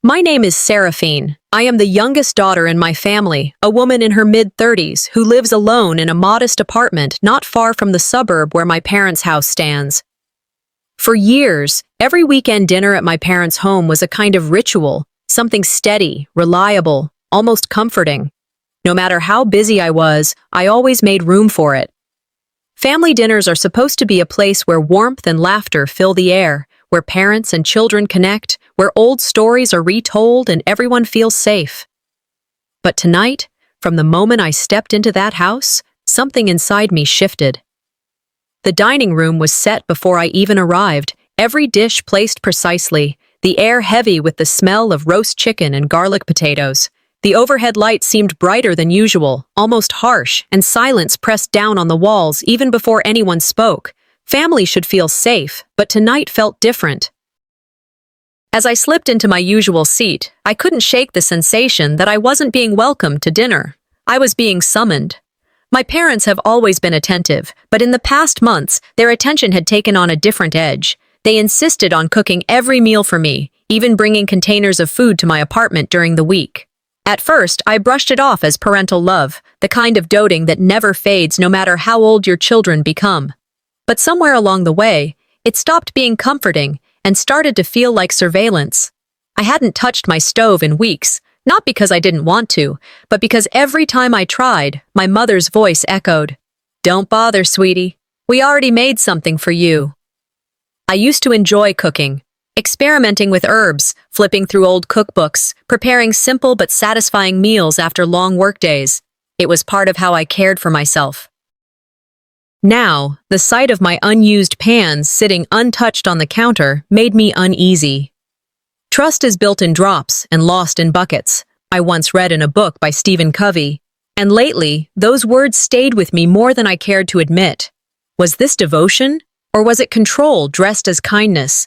My name is Seraphine. I am the youngest daughter in my family, a woman in her mid-30s who lives alone in a modest apartment not far from the suburb where my parents' house stands. For years, every weekend dinner at my parents' home was a kind of ritual, something steady, reliable, almost comforting. No matter how busy I was, I always made room for it. Family dinners are supposed to be a place where warmth and laughter fill the air, where parents and children connect, where old stories are retold and everyone feels safe. But tonight, from the moment I stepped into that house, something inside me shifted. The dining room was set before I even arrived, every dish placed precisely, the air heavy with the smell of roast chicken and garlic potatoes. The overhead light seemed brighter than usual, almost harsh, and silence pressed down on the walls even before anyone spoke. Family should feel safe, but tonight felt different. As I slipped into my usual seat, I couldn't shake the sensation that I wasn't being welcomed to dinner. I was being summoned. My parents have always been attentive, but in the past months, their attention had taken on a different edge. They insisted on cooking every meal for me, even bringing containers of food to my apartment during the week. At first, I brushed it off as parental love, the kind of doting that never fades no matter how old your children become. But somewhere along the way, it stopped being comforting and started to feel like surveillance. I hadn't touched my stove in weeks, not because I didn't want to, but because every time I tried, my mother's voice echoed, "Don't bother, sweetie. We already made something for you." I used to enjoy cooking, experimenting with herbs, flipping through old cookbooks, preparing simple but satisfying meals after long workdays. It was part of how I cared for myself. Now, the sight of my unused pans sitting untouched on the counter made me uneasy. Trust is built in drops and lost in buckets, I once read in a book by Stephen Covey, and lately, those words stayed with me more than I cared to admit. Was this devotion, or was it control dressed as kindness?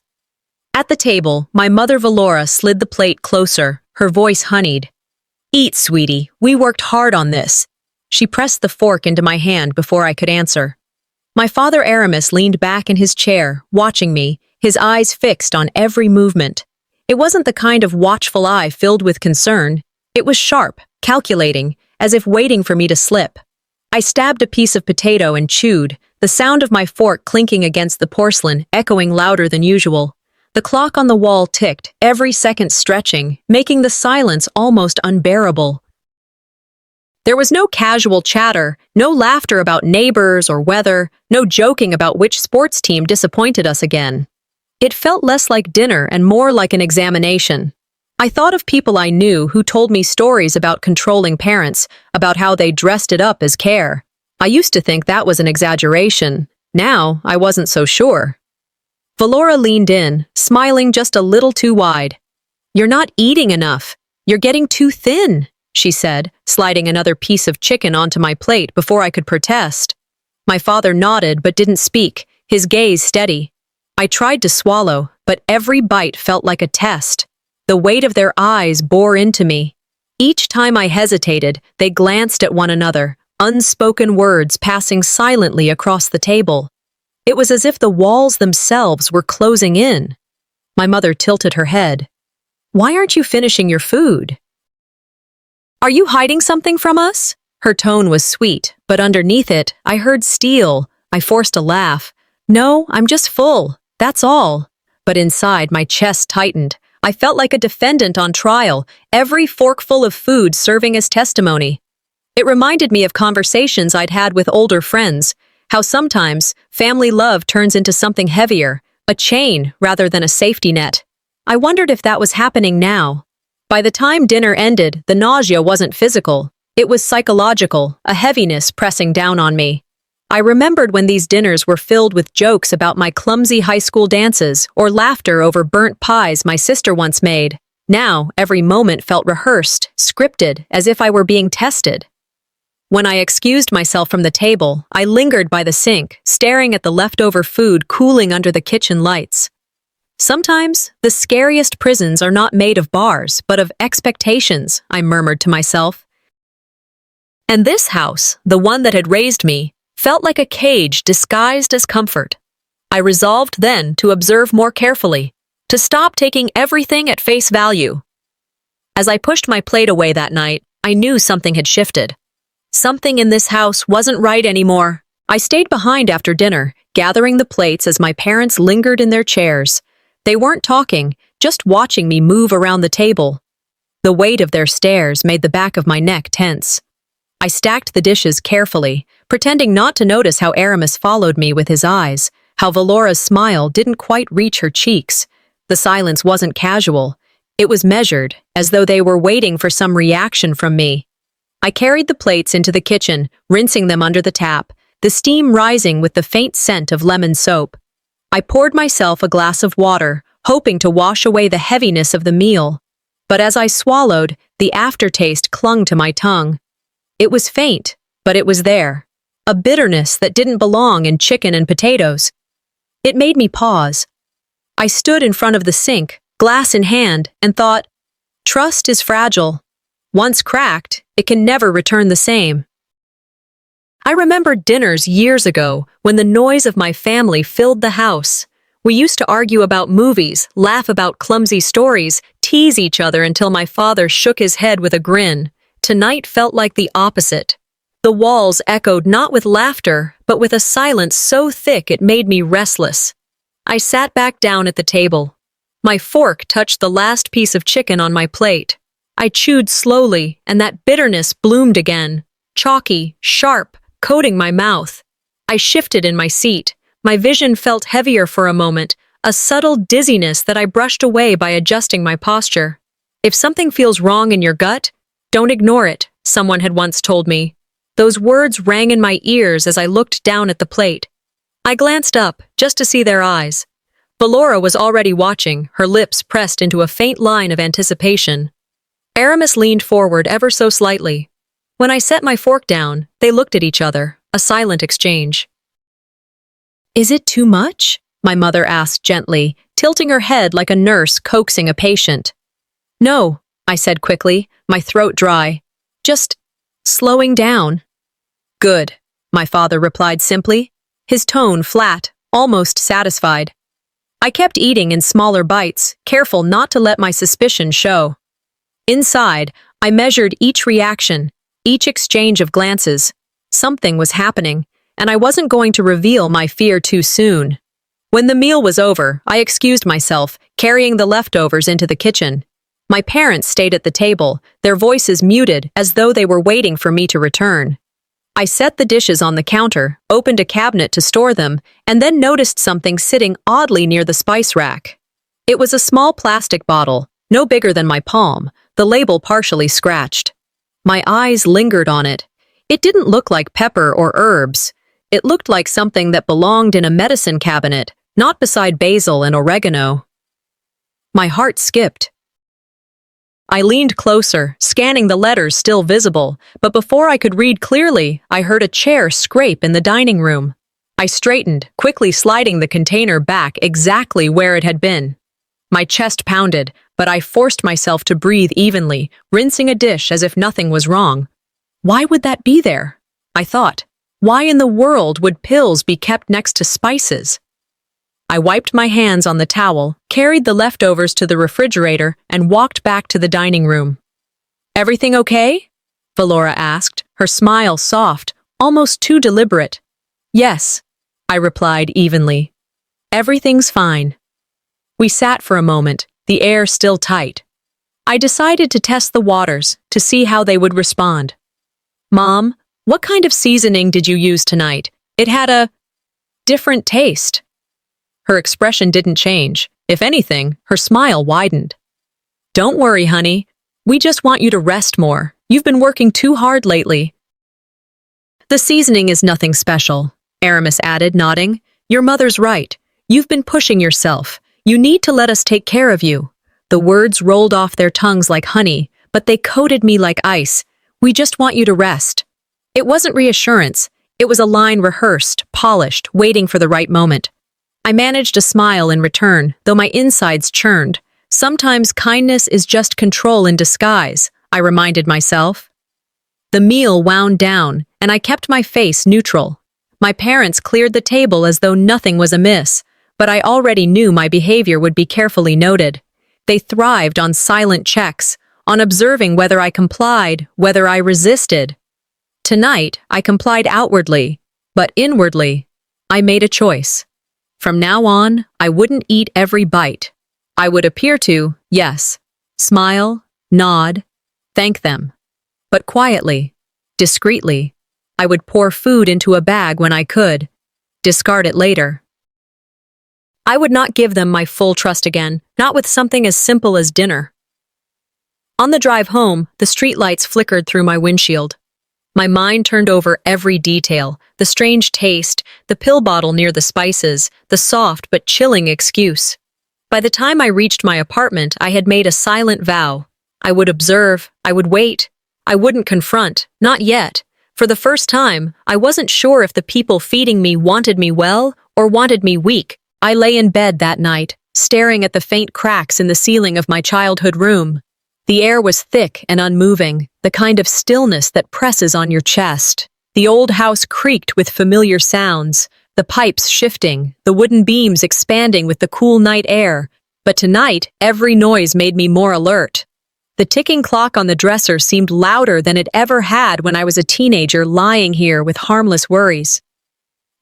At the table, my mother Valora slid the plate closer, her voice honeyed. "Eat, sweetie, we worked hard on this." She pressed the fork into my hand before I could answer. My father Aramis leaned back in his chair, watching me, his eyes fixed on every movement. It wasn't the kind of watchful eye filled with concern. It was sharp, calculating, as if waiting for me to slip. I stabbed a piece of potato and chewed, the sound of my fork clinking against the porcelain echoing louder than usual. The clock on the wall ticked, every second stretching, making the silence almost unbearable. There was no casual chatter, no laughter about neighbors or weather, no joking about which sports team disappointed us again. It felt less like dinner and more like an examination. I thought of people I knew who told me stories about controlling parents, about how they dressed it up as care. I used to think that was an exaggeration. Now, I wasn't so sure. Valora leaned in, smiling just a little too wide. "You're not eating enough. You're getting too thin," she said, sliding another piece of chicken onto my plate before I could protest. My father nodded but didn't speak, his gaze steady. I tried to swallow, but every bite felt like a test. The weight of their eyes bore into me. Each time I hesitated, they glanced at one another, unspoken words passing silently across the table. It was as if the walls themselves were closing in. My mother tilted her head. "Why aren't you finishing your food? Are you hiding something from us?" Her tone was sweet, but underneath it, I heard steel. I forced a laugh. "No, I'm just full. That's all." But inside, my chest tightened. I felt like a defendant on trial, every forkful of food serving as testimony. It reminded me of conversations I'd had with older friends, how sometimes family love turns into something heavier, a chain rather than a safety net. I wondered if that was happening now. By the time dinner ended, the nausea wasn't physical. It was psychological, a heaviness pressing down on me. I remembered when these dinners were filled with jokes about my clumsy high school dances or laughter over burnt pies my sister once made. Now, every moment felt rehearsed, scripted, as if I were being tested. When I excused myself from the table, I lingered by the sink, staring at the leftover food cooling under the kitchen lights. Sometimes, the scariest prisons are not made of bars, but of expectations, I murmured to myself. And this house, the one that had raised me, felt like a cage disguised as comfort. I resolved then to observe more carefully, to stop taking everything at face value. As I pushed my plate away that night, I knew something had shifted. Something in this house wasn't right anymore. I stayed behind after dinner, gathering the plates as my parents lingered in their chairs. They weren't talking, just watching me move around the table. The weight of their stares made the back of my neck tense. I stacked the dishes carefully, pretending not to notice how Aramis followed me with his eyes, how Valora's smile didn't quite reach her cheeks. The silence wasn't casual. It was measured, as though they were waiting for some reaction from me. I carried the plates into the kitchen, rinsing them under the tap, the steam rising with the faint scent of lemon soap. I poured myself a glass of water, hoping to wash away the heaviness of the meal. But as I swallowed, the aftertaste clung to my tongue. It was faint, but it was there. A bitterness that didn't belong in chicken and potatoes. It made me pause. I stood in front of the sink, glass in hand, and thought, trust is fragile. Once cracked, it can never return the same. I remember dinners years ago when the noise of my family filled the house. We used to argue about movies, laugh about clumsy stories, tease each other until my father shook his head with a grin. Tonight felt like the opposite. The walls echoed not with laughter, but with a silence so thick it made me restless. I sat back down at the table. My fork touched the last piece of chicken on my plate. I chewed slowly, and that bitterness bloomed again, chalky, sharp, coating my mouth. I shifted in my seat. My vision felt heavier for a moment, a subtle dizziness that I brushed away by adjusting my posture. If something feels wrong in your gut, don't ignore it, someone had once told me. Those words rang in my ears as I looked down at the plate. I glanced up, just to see their eyes. Valora was already watching, her lips pressed into a faint line of anticipation. Aramis leaned forward ever so slightly. When I set my fork down, they looked at each other, a silent exchange. Is it too much? My mother asked gently, tilting her head like a nurse coaxing a patient. No, I said quickly, my throat dry. Just slowing down. Good, my father replied simply, his tone flat, almost satisfied. I kept eating in smaller bites, careful not to let my suspicion show. Inside, I measured each reaction, each exchange of glances. Something was happening, and I wasn't going to reveal my fear too soon. When the meal was over, I excused myself, carrying the leftovers into the kitchen. My parents stayed at the table, their voices muted as though they were waiting for me to return. I set the dishes on the counter, opened a cabinet to store them, and then noticed something sitting oddly near the spice rack. It was a small plastic bottle, no bigger than my palm, the label partially scratched. My eyes lingered on it. It didn't look like pepper or herbs. It looked like something that belonged in a medicine cabinet, not beside basil and oregano. My heart skipped. I leaned closer, scanning the letters still visible, but before I could read clearly, I heard a chair scrape in the dining room. I straightened, quickly sliding the container back exactly where it had been. My chest pounded, but I forced myself to breathe evenly, rinsing a dish as if nothing was wrong. Why would that be there? I thought. Why in the world would pills be kept next to spices? I wiped my hands on the towel, carried the leftovers to the refrigerator, and walked back to the dining room. Everything okay? Valora asked, her smile soft, almost too deliberate. Yes, I replied evenly. Everything's fine. We sat for a moment, the air still tight. I decided to test the waters, to see how they would respond. Mom, what kind of seasoning did you use tonight? It had a different taste. Her expression didn't change. If anything, her smile widened. Don't worry, honey. We just want you to rest more. You've been working too hard lately. The seasoning is nothing special, Aramis added, nodding. Your mother's right. You've been pushing yourself. You need to let us take care of you. The words rolled off their tongues like honey, but they coated me like ice. We just want you to rest. It wasn't reassurance. It was a line rehearsed, polished, waiting for the right moment. I managed a smile in return, though my insides churned. Sometimes kindness is just control in disguise, I reminded myself. The meal wound down, and I kept my face neutral. My parents cleared the table as though nothing was amiss, but I already knew my behavior would be carefully noted. They thrived on silent checks, on observing whether I complied, whether I resisted. Tonight, I complied outwardly, but inwardly, I made a choice. From now on, I wouldn't eat every bite. I would appear to, yes, smile, nod, thank them. But quietly, discreetly, I would pour food into a bag when I could, discard it later. I would not give them my full trust again, not with something as simple as dinner. On the drive home, the streetlights flickered through my windshield. My mind turned over every detail, the strange taste, the pill bottle near the spices, the soft but chilling excuse. By the time I reached my apartment, I had made a silent vow. I would observe, I would wait, I wouldn't confront, not yet. For the first time, I wasn't sure if the people feeding me wanted me well or wanted me weak. I lay in bed that night, staring at the faint cracks in the ceiling of my childhood room. The air was thick and unmoving, the kind of stillness that presses on your chest. The old house creaked with familiar sounds, the pipes shifting, the wooden beams expanding with the cool night air. But tonight, every noise made me more alert. The ticking clock on the dresser seemed louder than it ever had when I was a teenager lying here with harmless worries.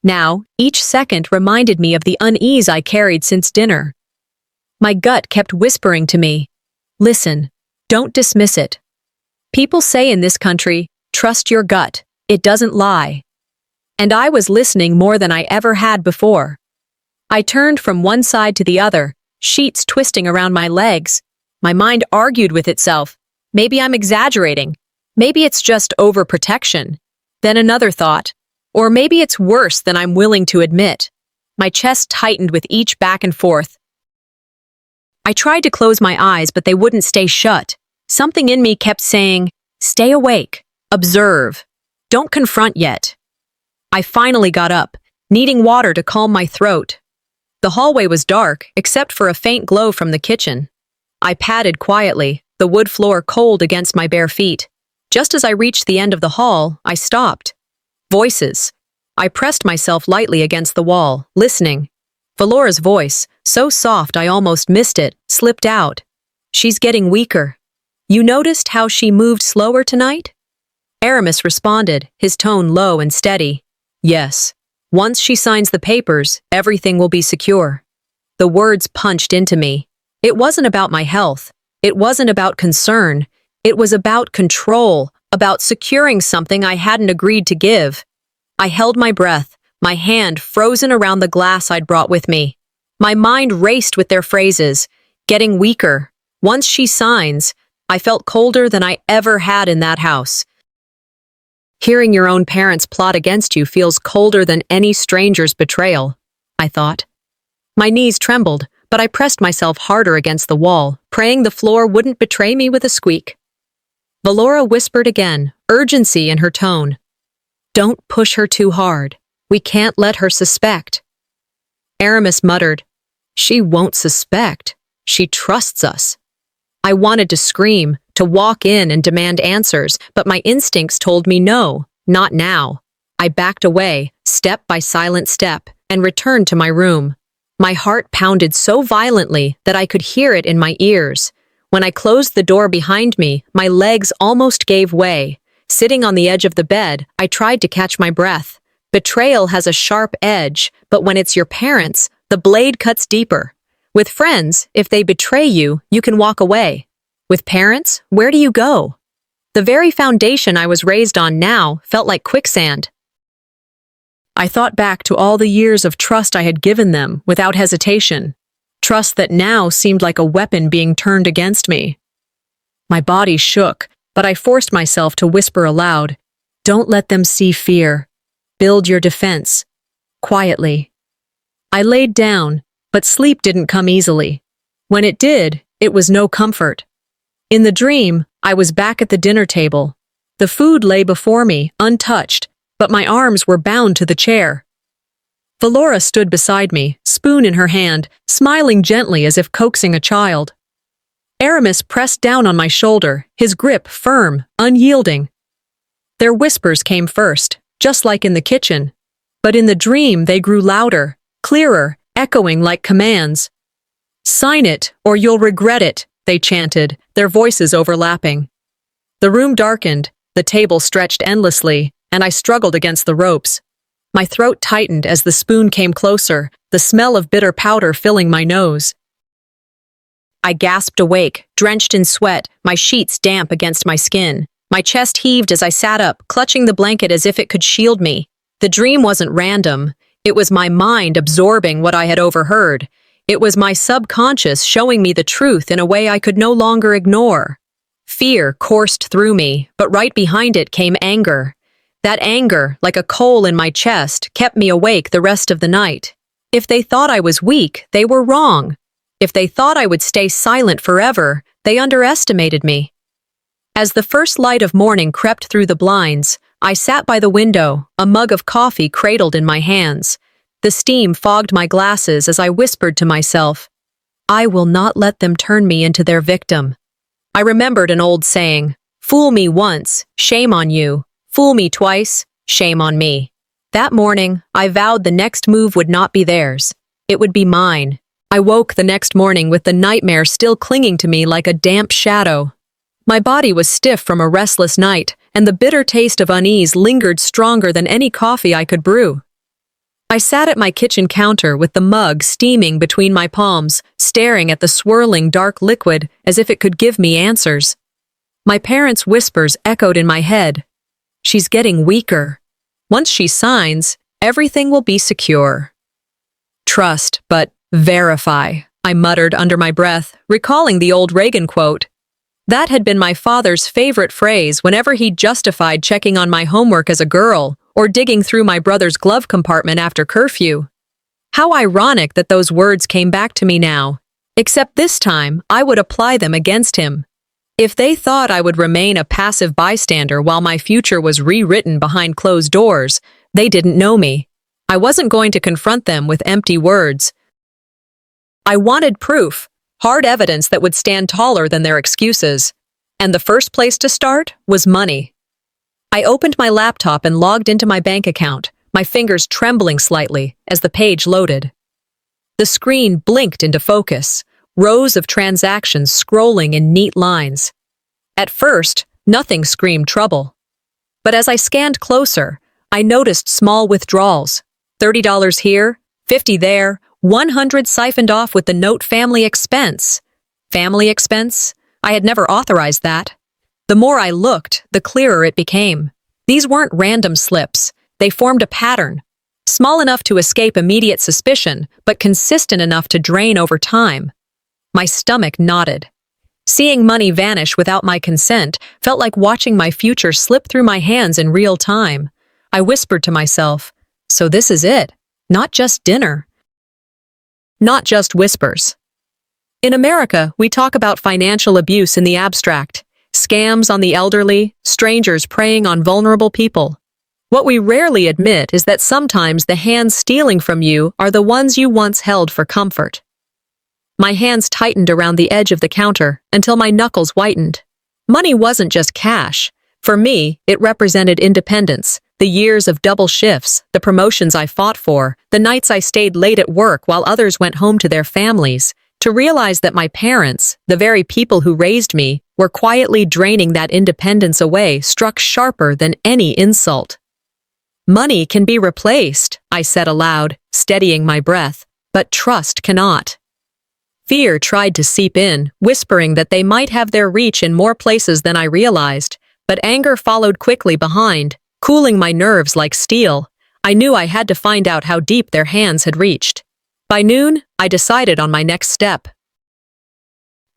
Now, each second reminded me of the unease I carried since dinner. My gut kept whispering to me, "Listen, don't dismiss it. People say in this country, trust your gut, it doesn't lie." And I was listening more than I ever had before. I turned from one side to the other, sheets twisting around my legs. My mind argued with itself. Maybe I'm exaggerating. Maybe it's just overprotection. Then another thought. Or maybe it's worse than I'm willing to admit. My chest tightened with each back and forth. I tried to close my eyes, but they wouldn't stay shut. Something in me kept saying, "Stay awake. Observe. Don't confront yet." I finally got up, needing water to calm my throat. The hallway was dark, except for a faint glow from the kitchen. I padded quietly, the wood floor cold against my bare feet. Just as I reached the end of the hall, I stopped. Voices. I pressed myself lightly against the wall, listening. Valora's voice, so soft I almost missed it, slipped out. "She's getting weaker. You noticed how she moved slower tonight?" Aramis responded, his tone low and steady. "Yes. Once she signs the papers, everything will be secure." The words punched into me. It wasn't about my health. It wasn't about concern. It was about control, about securing something I hadn't agreed to give. I held my breath, my hand frozen around the glass I'd brought with me. My mind raced with their phrases, getting weaker. Once she signs, I felt colder than I ever had in that house. Hearing your own parents plot against you feels colder than any stranger's betrayal, I thought. My knees trembled, but I pressed myself harder against the wall, praying the floor wouldn't betray me with a squeak. Valora whispered again, urgency in her tone. "Don't push her too hard. We can't let her suspect." Aramis muttered, "She won't suspect. She trusts us." I wanted to scream, to walk in and demand answers, but my instincts told me no, not now. I backed away, step by silent step, and returned to my room. My heart pounded so violently that I could hear it in my ears. When I closed the door behind me, my legs almost gave way. Sitting on the edge of the bed, I tried to catch my breath. Betrayal has a sharp edge, but when it's your parents, the blade cuts deeper. With friends, if they betray you, you can walk away. With parents, where do you go? The very foundation I was raised on now felt like quicksand. I thought back to all the years of trust I had given them without hesitation. Trust that now seemed like a weapon being turned against me. My body shook, but I forced myself to whisper aloud, "Don't let them see fear. Build your defense." Quietly. I laid down, but sleep didn't come easily. When it did, it was no comfort. In the dream, I was back at the dinner table. The food lay before me, untouched, but my arms were bound to the chair. Valora stood beside me, spoon in her hand, smiling gently as if coaxing a child. Aramis pressed down on my shoulder, his grip firm, unyielding. Their whispers came first, just like in the kitchen. But in the dream they grew louder, clearer, echoing like commands. "Sign it, or you'll regret it," they chanted, their voices overlapping. The room darkened, the table stretched endlessly, and I struggled against the ropes. My throat tightened as the spoon came closer, the smell of bitter powder filling my nose. I gasped awake, drenched in sweat, my sheets damp against my skin. My chest heaved as I sat up, clutching the blanket as if it could shield me. The dream wasn't random. It was my mind absorbing what I had overheard. It was my subconscious showing me the truth in a way I could no longer ignore. Fear coursed through me, but right behind it came anger. That anger, like a coal in my chest, kept me awake the rest of the night. If they thought I was weak, they were wrong. If they thought I would stay silent forever, they underestimated me. As the first light of morning crept through the blinds, I sat by the window, a mug of coffee cradled in my hands. The steam fogged my glasses as I whispered to myself, "I will not let them turn me into their victim." I remembered an old saying, "Fool me once, shame on you. Fool me twice, shame on me." That morning, I vowed the next move would not be theirs. It would be mine. I woke the next morning with the nightmare still clinging to me like a damp shadow. My body was stiff from a restless night, and the bitter taste of unease lingered stronger than any coffee I could brew. I sat at my kitchen counter with the mug steaming between my palms, staring at the swirling dark liquid as if it could give me answers. My parents' whispers echoed in my head. "She's getting weaker. Once she signs, everything will be secure." "Trust, but verify," I muttered under my breath, recalling the old Reagan quote. That had been my father's favorite phrase whenever he justified checking on my homework as a girl or digging through my brother's glove compartment after curfew. How ironic that those words came back to me now. Except this time, I would apply them against him. If they thought I would remain a passive bystander while my future was rewritten behind closed doors, they didn't know me. I wasn't going to confront them with empty words. I wanted proof, hard evidence that would stand taller than their excuses. And the first place to start was money. I opened my laptop and logged into my bank account, my fingers trembling slightly as the page loaded. The screen blinked into focus, rows of transactions scrolling in neat lines. At first, nothing screamed trouble. But as I scanned closer, I noticed small withdrawals. $30 here, $50 there, $100 siphoned off with the note family expense. Family expense? I had never authorized that. The more I looked, the clearer it became. These weren't random slips. They formed a pattern. Small enough to escape immediate suspicion, but consistent enough to drain over time. My stomach knotted. Seeing money vanish without my consent felt like watching my future slip through my hands in real time. I whispered to myself, "So this is it. Not just dinner." Not just whispers. In America, we talk about financial abuse in the abstract. Scams on the elderly, strangers preying on vulnerable people. What we rarely admit is that sometimes the hands stealing from you are the ones you once held for comfort. My hands tightened around the edge of the counter until my knuckles whitened. Money wasn't just cash. For me, it represented independence, the years of double shifts, the promotions I fought for, the nights I stayed late at work while others went home to their families. To realize that my parents, the very people who raised me, were quietly draining that independence away struck sharper than any insult. "Money can be replaced," I said aloud, steadying my breath, "but trust cannot." Fear tried to seep in, whispering that they might have their reach in more places than I realized, but anger followed quickly behind, cooling my nerves like steel. I knew I had to find out how deep their hands had reached. By noon, I decided on my next step.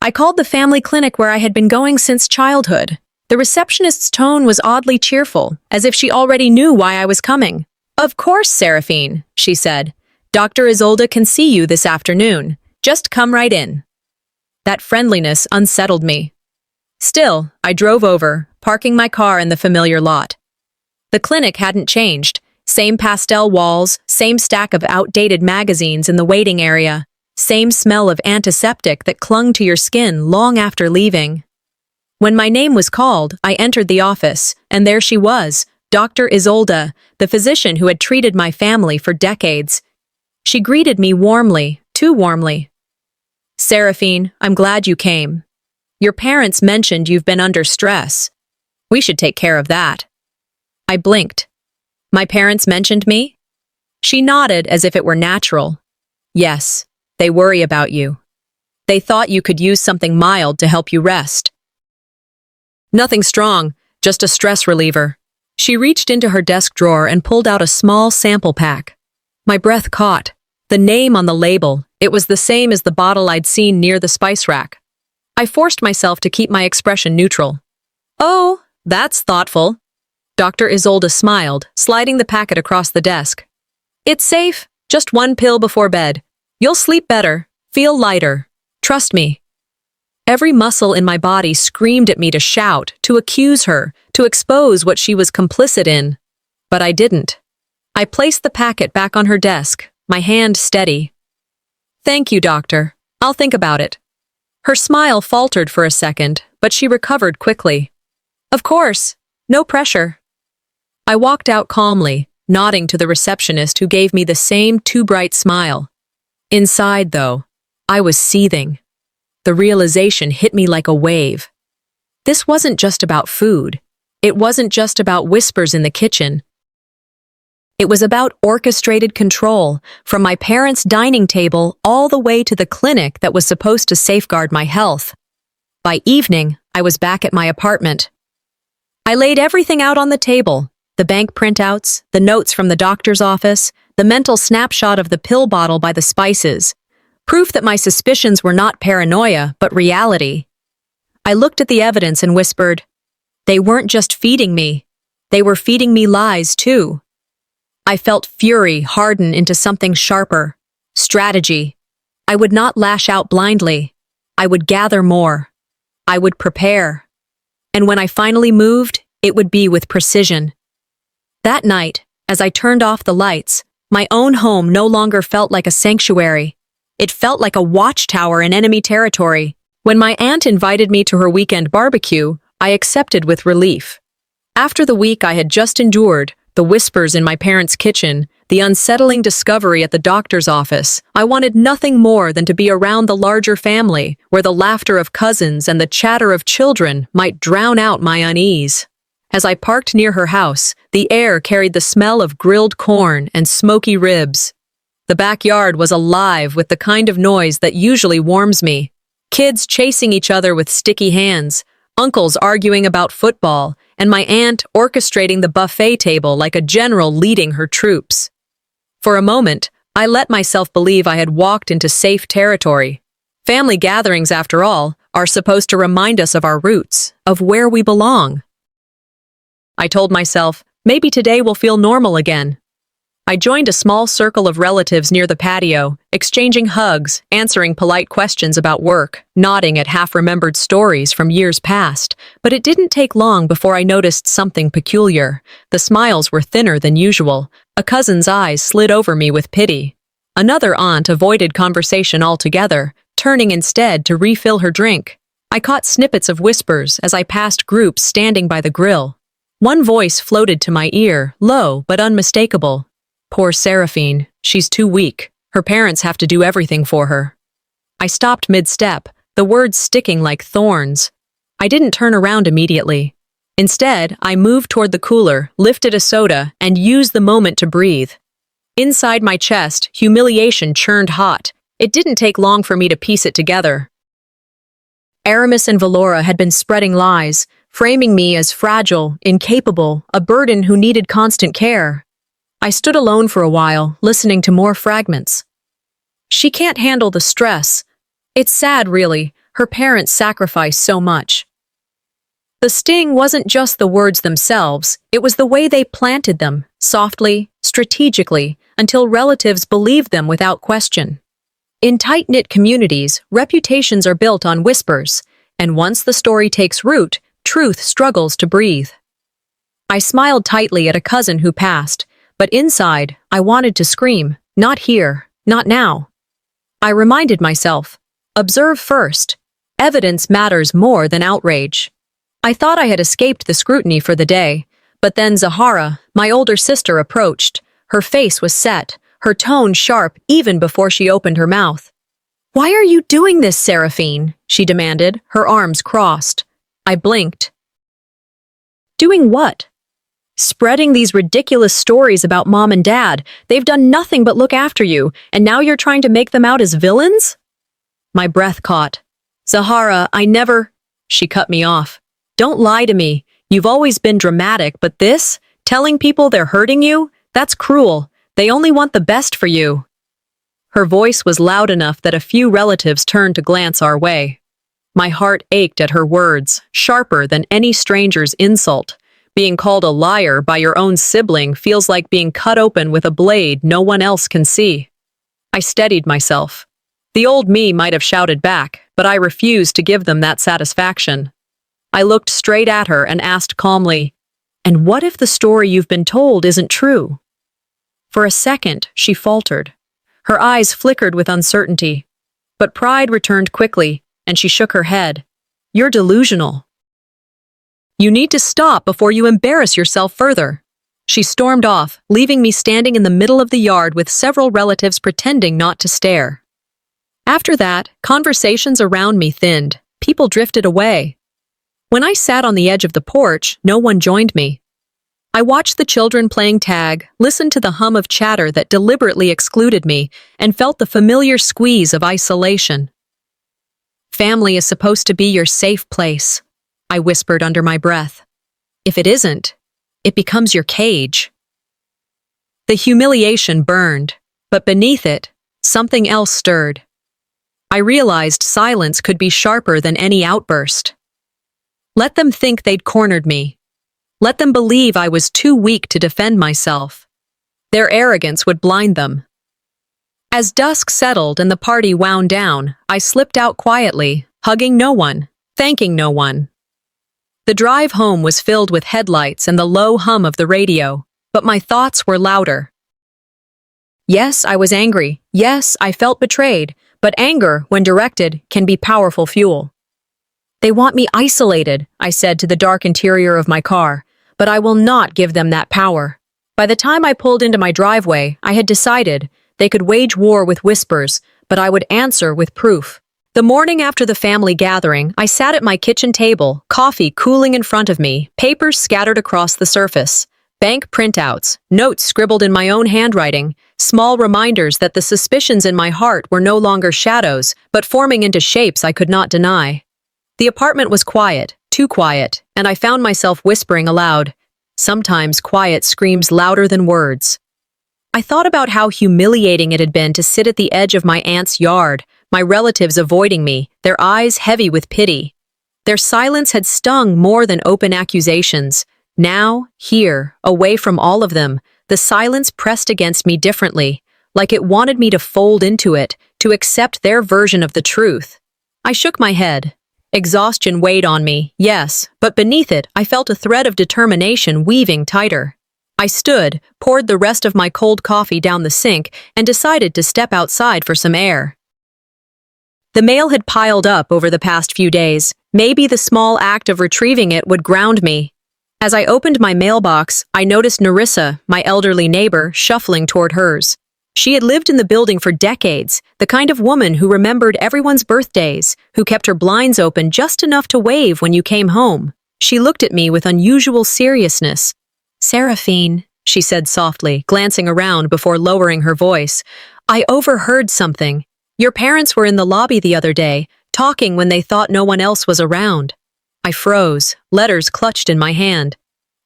I called the family clinic where I had been going since childhood. The receptionist's tone was oddly cheerful, as if she already knew why I was coming. "Of course, Seraphine," she said. "Dr. Isolde can see you this afternoon. Just come right in." That friendliness unsettled me. Still, I drove over, parking my car in the familiar lot. The clinic hadn't changed. Same pastel walls, same stack of outdated magazines in the waiting area, same smell of antiseptic that clung to your skin long after leaving. When my name was called, I entered the office, and there she was, Dr. Isolde, the physician who had treated my family for decades. She greeted me warmly, too warmly. "Seraphine, I'm glad you came. Your parents mentioned you've been under stress. We should take care of that." I blinked. My parents mentioned me? She nodded as if it were natural. Yes, they worry about you. They thought you could use something mild to help you rest. Nothing strong, just a stress reliever. She reached into her desk drawer and pulled out a small sample pack. My breath caught. The name on the label, it was the same as the bottle I'd seen near the spice rack. I forced myself to keep my expression neutral. "Oh, that's thoughtful." Dr. Isolde smiled, sliding the packet across the desk. "It's safe, just one pill before bed. You'll sleep better, feel lighter. Trust me." Every muscle in my body screamed at me to shout, to accuse her, to expose what she was complicit in. But I didn't. I placed the packet back on her desk, my hand steady. "Thank you, doctor. I'll think about it." Her smile faltered for a second, but she recovered quickly. "Of course. No pressure." I walked out calmly, nodding to the receptionist who gave me the same too bright smile. Inside, though, I was seething. The realization hit me like a wave. This wasn't just about food. It wasn't just about whispers in the kitchen. It was about orchestrated control, from my parents' dining table all the way to the clinic that was supposed to safeguard my health. By evening, I was back at my apartment. I laid everything out on the table, the bank printouts, the notes from the doctor's office, the mental snapshot of the pill bottle by the spices, proof that my suspicions were not paranoia, but reality. I looked at the evidence and whispered, they weren't just feeding me, they were feeding me lies too. I felt fury harden into something sharper. Strategy. I would not lash out blindly. I would gather more. I would prepare. And when I finally moved, it would be with precision. That night, as I turned off the lights, my own home no longer felt like a sanctuary. It felt like a watchtower in enemy territory. When my aunt invited me to her weekend barbecue, I accepted with relief. After the week I had just endured, the whispers in my parents' kitchen, the unsettling discovery at the doctor's office, I wanted nothing more than to be around the larger family, where the laughter of cousins and the chatter of children might drown out my unease. As I parked near her house, the air carried the smell of grilled corn and smoky ribs. The backyard was alive with the kind of noise that usually warms me. Kids chasing each other with sticky hands, uncles arguing about football, and my aunt orchestrating the buffet table like a general leading her troops. For a moment, I let myself believe I had walked into safe territory. Family gatherings, after all, are supposed to remind us of our roots, of where we belong. I told myself, maybe today will feel normal again. I joined a small circle of relatives near the patio, exchanging hugs, answering polite questions about work, nodding at half-remembered stories from years past. But it didn't take long before I noticed something peculiar. The smiles were thinner than usual. A cousin's eyes slid over me with pity. Another aunt avoided conversation altogether, turning instead to refill her drink. I caught snippets of whispers as I passed groups standing by the grill. One voice floated to my ear, low but unmistakable. "Poor Seraphine, she's too weak. Her parents have to do everything for her." I stopped mid-step, the words sticking like thorns. I didn't turn around immediately. Instead, I moved toward the cooler, lifted a soda, and used the moment to breathe. Inside my chest, humiliation churned hot. It didn't take long for me to piece it together. Aramis and Valora had been spreading lies, framing me as fragile, incapable, a burden who needed constant care. I stood alone for a while, listening to more fragments. She can't handle the stress. It's sad, really. Her parents sacrificed so much. The sting wasn't just the words themselves, it was the way they planted them, softly, strategically, until relatives believed them without question. In tight-knit communities, reputations are built on whispers, and once the story takes root, truth struggles to breathe. I smiled tightly at a cousin who passed, but inside, I wanted to scream, not here, not now. I reminded myself, observe first. Evidence matters more than outrage. I thought I had escaped the scrutiny for the day, but then Zahara, my older sister, approached. Her face was set, her tone sharp even before she opened her mouth. "Why are you doing this, Seraphine?" she demanded, her arms crossed. I blinked. Doing what? Spreading these ridiculous stories about mom and dad. They've done nothing but look after you, and now you're trying to make them out as villains? My breath caught. Zahara, I never… She cut me off. Don't lie to me. You've always been dramatic, but this? Telling people they're hurting you? That's cruel. They only want the best for you. Her voice was loud enough that a few relatives turned to glance our way. My heart ached at her words, sharper than any stranger's insult. Being called a liar by your own sibling feels like being cut open with a blade no one else can see. I steadied myself. The old me might have shouted back, but I refused to give them that satisfaction. I looked straight at her and asked calmly, "And what if the story you've been told isn't true?" For a second, she faltered. Her eyes flickered with uncertainty. But pride returned quickly, and she shook her head. "You're delusional. You need to stop before you embarrass yourself further." She stormed off, leaving me standing in the middle of the yard with several relatives pretending not to stare. After that, conversations around me thinned. People drifted away. When I sat on the edge of the porch, no one joined me. I watched the children playing tag, listened to the hum of chatter that deliberately excluded me, and felt the familiar squeeze of isolation. Family is supposed to be your safe place, I whispered under my breath. If it isn't, it becomes your cage. The humiliation burned, but beneath it, something else stirred. I realized silence could be sharper than any outburst. Let them think they'd cornered me. Let them believe I was too weak to defend myself. Their arrogance would blind them. As dusk settled and the party wound down, I slipped out quietly, hugging no one, thanking no one. The drive home was filled with headlights and the low hum of the radio, but my thoughts were louder. Yes, I was angry. Yes, I felt betrayed, but anger, when directed, can be powerful fuel. They want me isolated, I said to the dark interior of my car, but I will not give them that power. By the time I pulled into my driveway, I had decided they could wage war with whispers, but I would answer with proof. The morning after the family gathering, I sat at my kitchen table, coffee cooling in front of me, papers scattered across the surface, bank printouts, notes scribbled in my own handwriting, small reminders that the suspicions in my heart were no longer shadows, but forming into shapes I could not deny. The apartment was quiet, too quiet, and I found myself whispering aloud. Sometimes quiet screams louder than words. I thought about how humiliating it had been to sit at the edge of my aunt's yard, my relatives avoiding me, their eyes heavy with pity. Their silence had stung more than open accusations. Now, here, away from all of them, the silence pressed against me differently, like it wanted me to fold into it, to accept their version of the truth. I shook my head. Exhaustion weighed on me, yes, but beneath it I felt a thread of determination weaving tighter. I stood, poured the rest of my cold coffee down the sink, and decided to step outside for some air. The mail had piled up over the past few days. Maybe the small act of retrieving it would ground me. As I opened my mailbox, I noticed Narissa, my elderly neighbor, shuffling toward hers. She had lived in the building for decades, the kind of woman who remembered everyone's birthdays, who kept her blinds open just enough to wave when you came home. She looked at me with unusual seriousness. "Seraphine," she said softly, glancing around before lowering her voice. "I overheard something. Your parents were in the lobby the other day, talking when they thought no one else was around." I froze, letters clutched in my hand.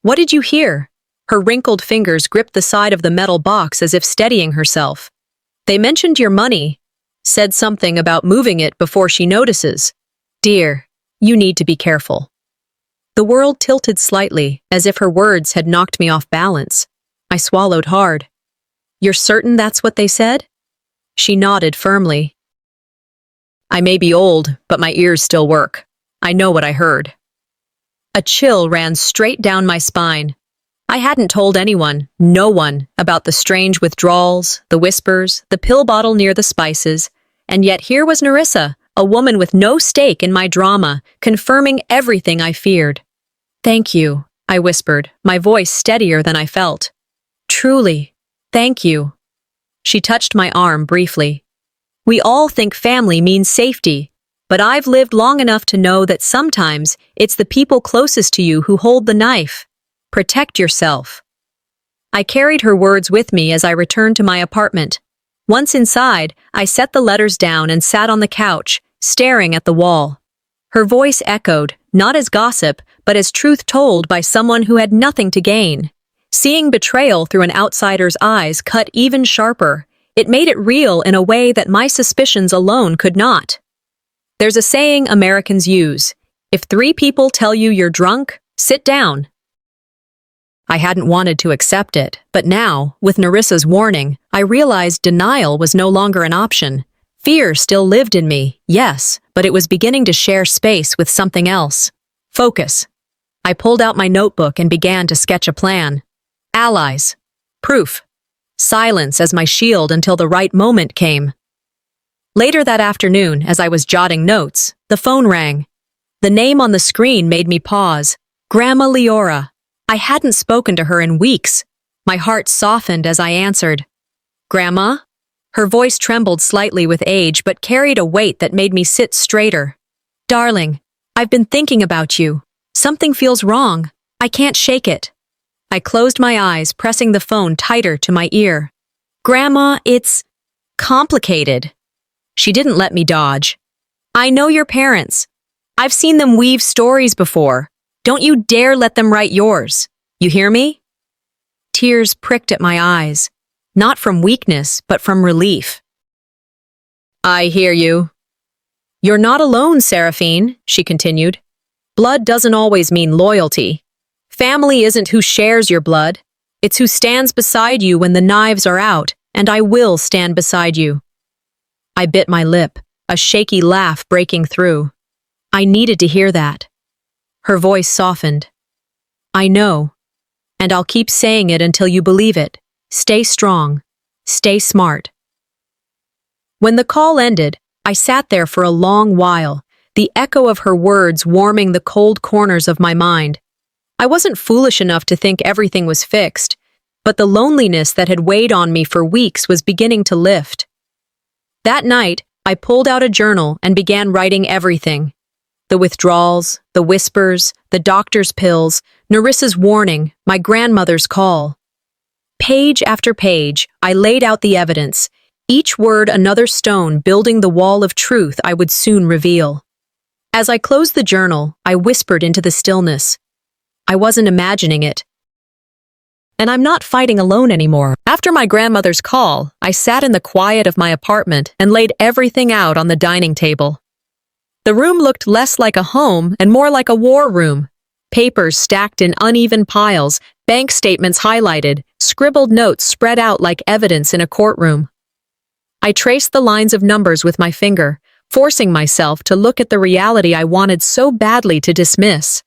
"What did you hear?" Her wrinkled fingers gripped the side of the metal box as if steadying herself. "They mentioned your money. Said something about moving it before she notices. Dear, you need to be careful." The world tilted slightly, as if her words had knocked me off balance. I swallowed hard. "You're certain that's what they said?" She nodded firmly. "I may be old, but my ears still work. I know what I heard." A chill ran straight down my spine. I hadn't told anyone, no one, about the strange withdrawals, the whispers, the pill bottle near the spices, and yet here was Narissa, a woman with no stake in my drama, confirming everything I feared. "Thank you," I whispered, my voice steadier than I felt. "Truly, thank you." She touched my arm briefly. "We all think family means safety, but I've lived long enough to know that sometimes it's the people closest to you who hold the knife. Protect yourself. I carried her words with me as I returned to my apartment. Once inside, I set the letters down and sat on the couch, staring at the wall. Her voice echoed, not as gossip, but as truth told by someone who had nothing to gain. Seeing betrayal through an outsider's eyes cut even sharper. It made it real in a way that my suspicions alone could not. There's a saying Americans use: if 3 people tell you you're drunk, sit down. I hadn't wanted to accept it, but now, with Narissa's warning, I realized denial was no longer an option. Fear still lived in me, yes, but it was beginning to share space with something else. Focus. I pulled out my notebook and began to sketch a plan. Allies. Proof. Silence as my shield until the right moment came. Later that afternoon, as I was jotting notes, the phone rang. The name on the screen made me pause. Grandma Leora. I hadn't spoken to her in weeks. My heart softened as I answered. Grandma? Her voice trembled slightly with age, but carried a weight that made me sit straighter. Darling, I've been thinking about you. Something feels wrong. I can't shake it. I closed my eyes, pressing the phone tighter to my ear. Grandma, it's complicated. She didn't let me dodge. I know your parents. I've seen them weave stories before. Don't you dare let them write yours. You hear me? Tears pricked at my eyes, not from weakness, but from relief. I hear you. You're not alone, Seraphine, she continued. Blood doesn't always mean loyalty. Family isn't who shares your blood. It's who stands beside you when the knives are out, and I will stand beside you. I bit my lip, a shaky laugh breaking through. I needed to hear that. Her voice softened. I know, and I'll keep saying it until you believe it. Stay strong. Stay smart. When the call ended, I sat there for a long while, the echo of her words warming the cold corners of my mind. I wasn't foolish enough to think everything was fixed, but the loneliness that had weighed on me for weeks was beginning to lift. That night, I pulled out a journal and began writing everything. The withdrawals, the whispers, the doctor's pills, Narissa's warning, my grandmother's call. Page after page, I laid out the evidence, each word another stone building the wall of truth I would soon reveal. As I closed the journal, I whispered into the stillness. I wasn't imagining it. And I'm not fighting alone anymore. After my grandmother's call, I sat in the quiet of my apartment and laid everything out on the dining table. The room looked less like a home and more like a war room. Papers stacked in uneven piles, bank statements highlighted, scribbled notes spread out like evidence in a courtroom. I traced the lines of numbers with my finger, forcing myself to look at the reality I wanted so badly to dismiss.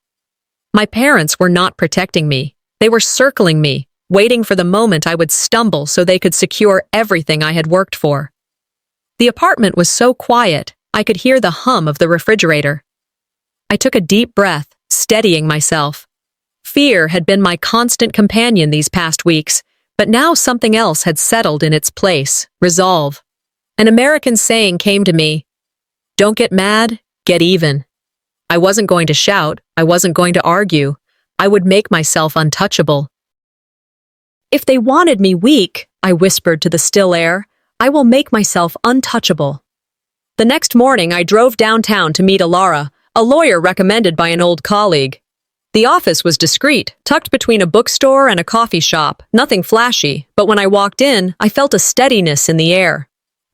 My parents were not protecting me. They were circling me, waiting for the moment I would stumble so they could secure everything I had worked for. The apartment was so quiet, I could hear the hum of the refrigerator. I took a deep breath, steadying myself. Fear had been my constant companion these past weeks, but now something else had settled in its place, resolve. An American saying came to me, "Don't get mad, get even." I wasn't going to shout, I wasn't going to argue. I would make myself untouchable. If they wanted me weak, I whispered to the still air, I will make myself untouchable. The next morning, I drove downtown to meet Alara, a lawyer recommended by an old colleague. The office was discreet, tucked between a bookstore and a coffee shop, nothing flashy, but when I walked in, I felt a steadiness in the air.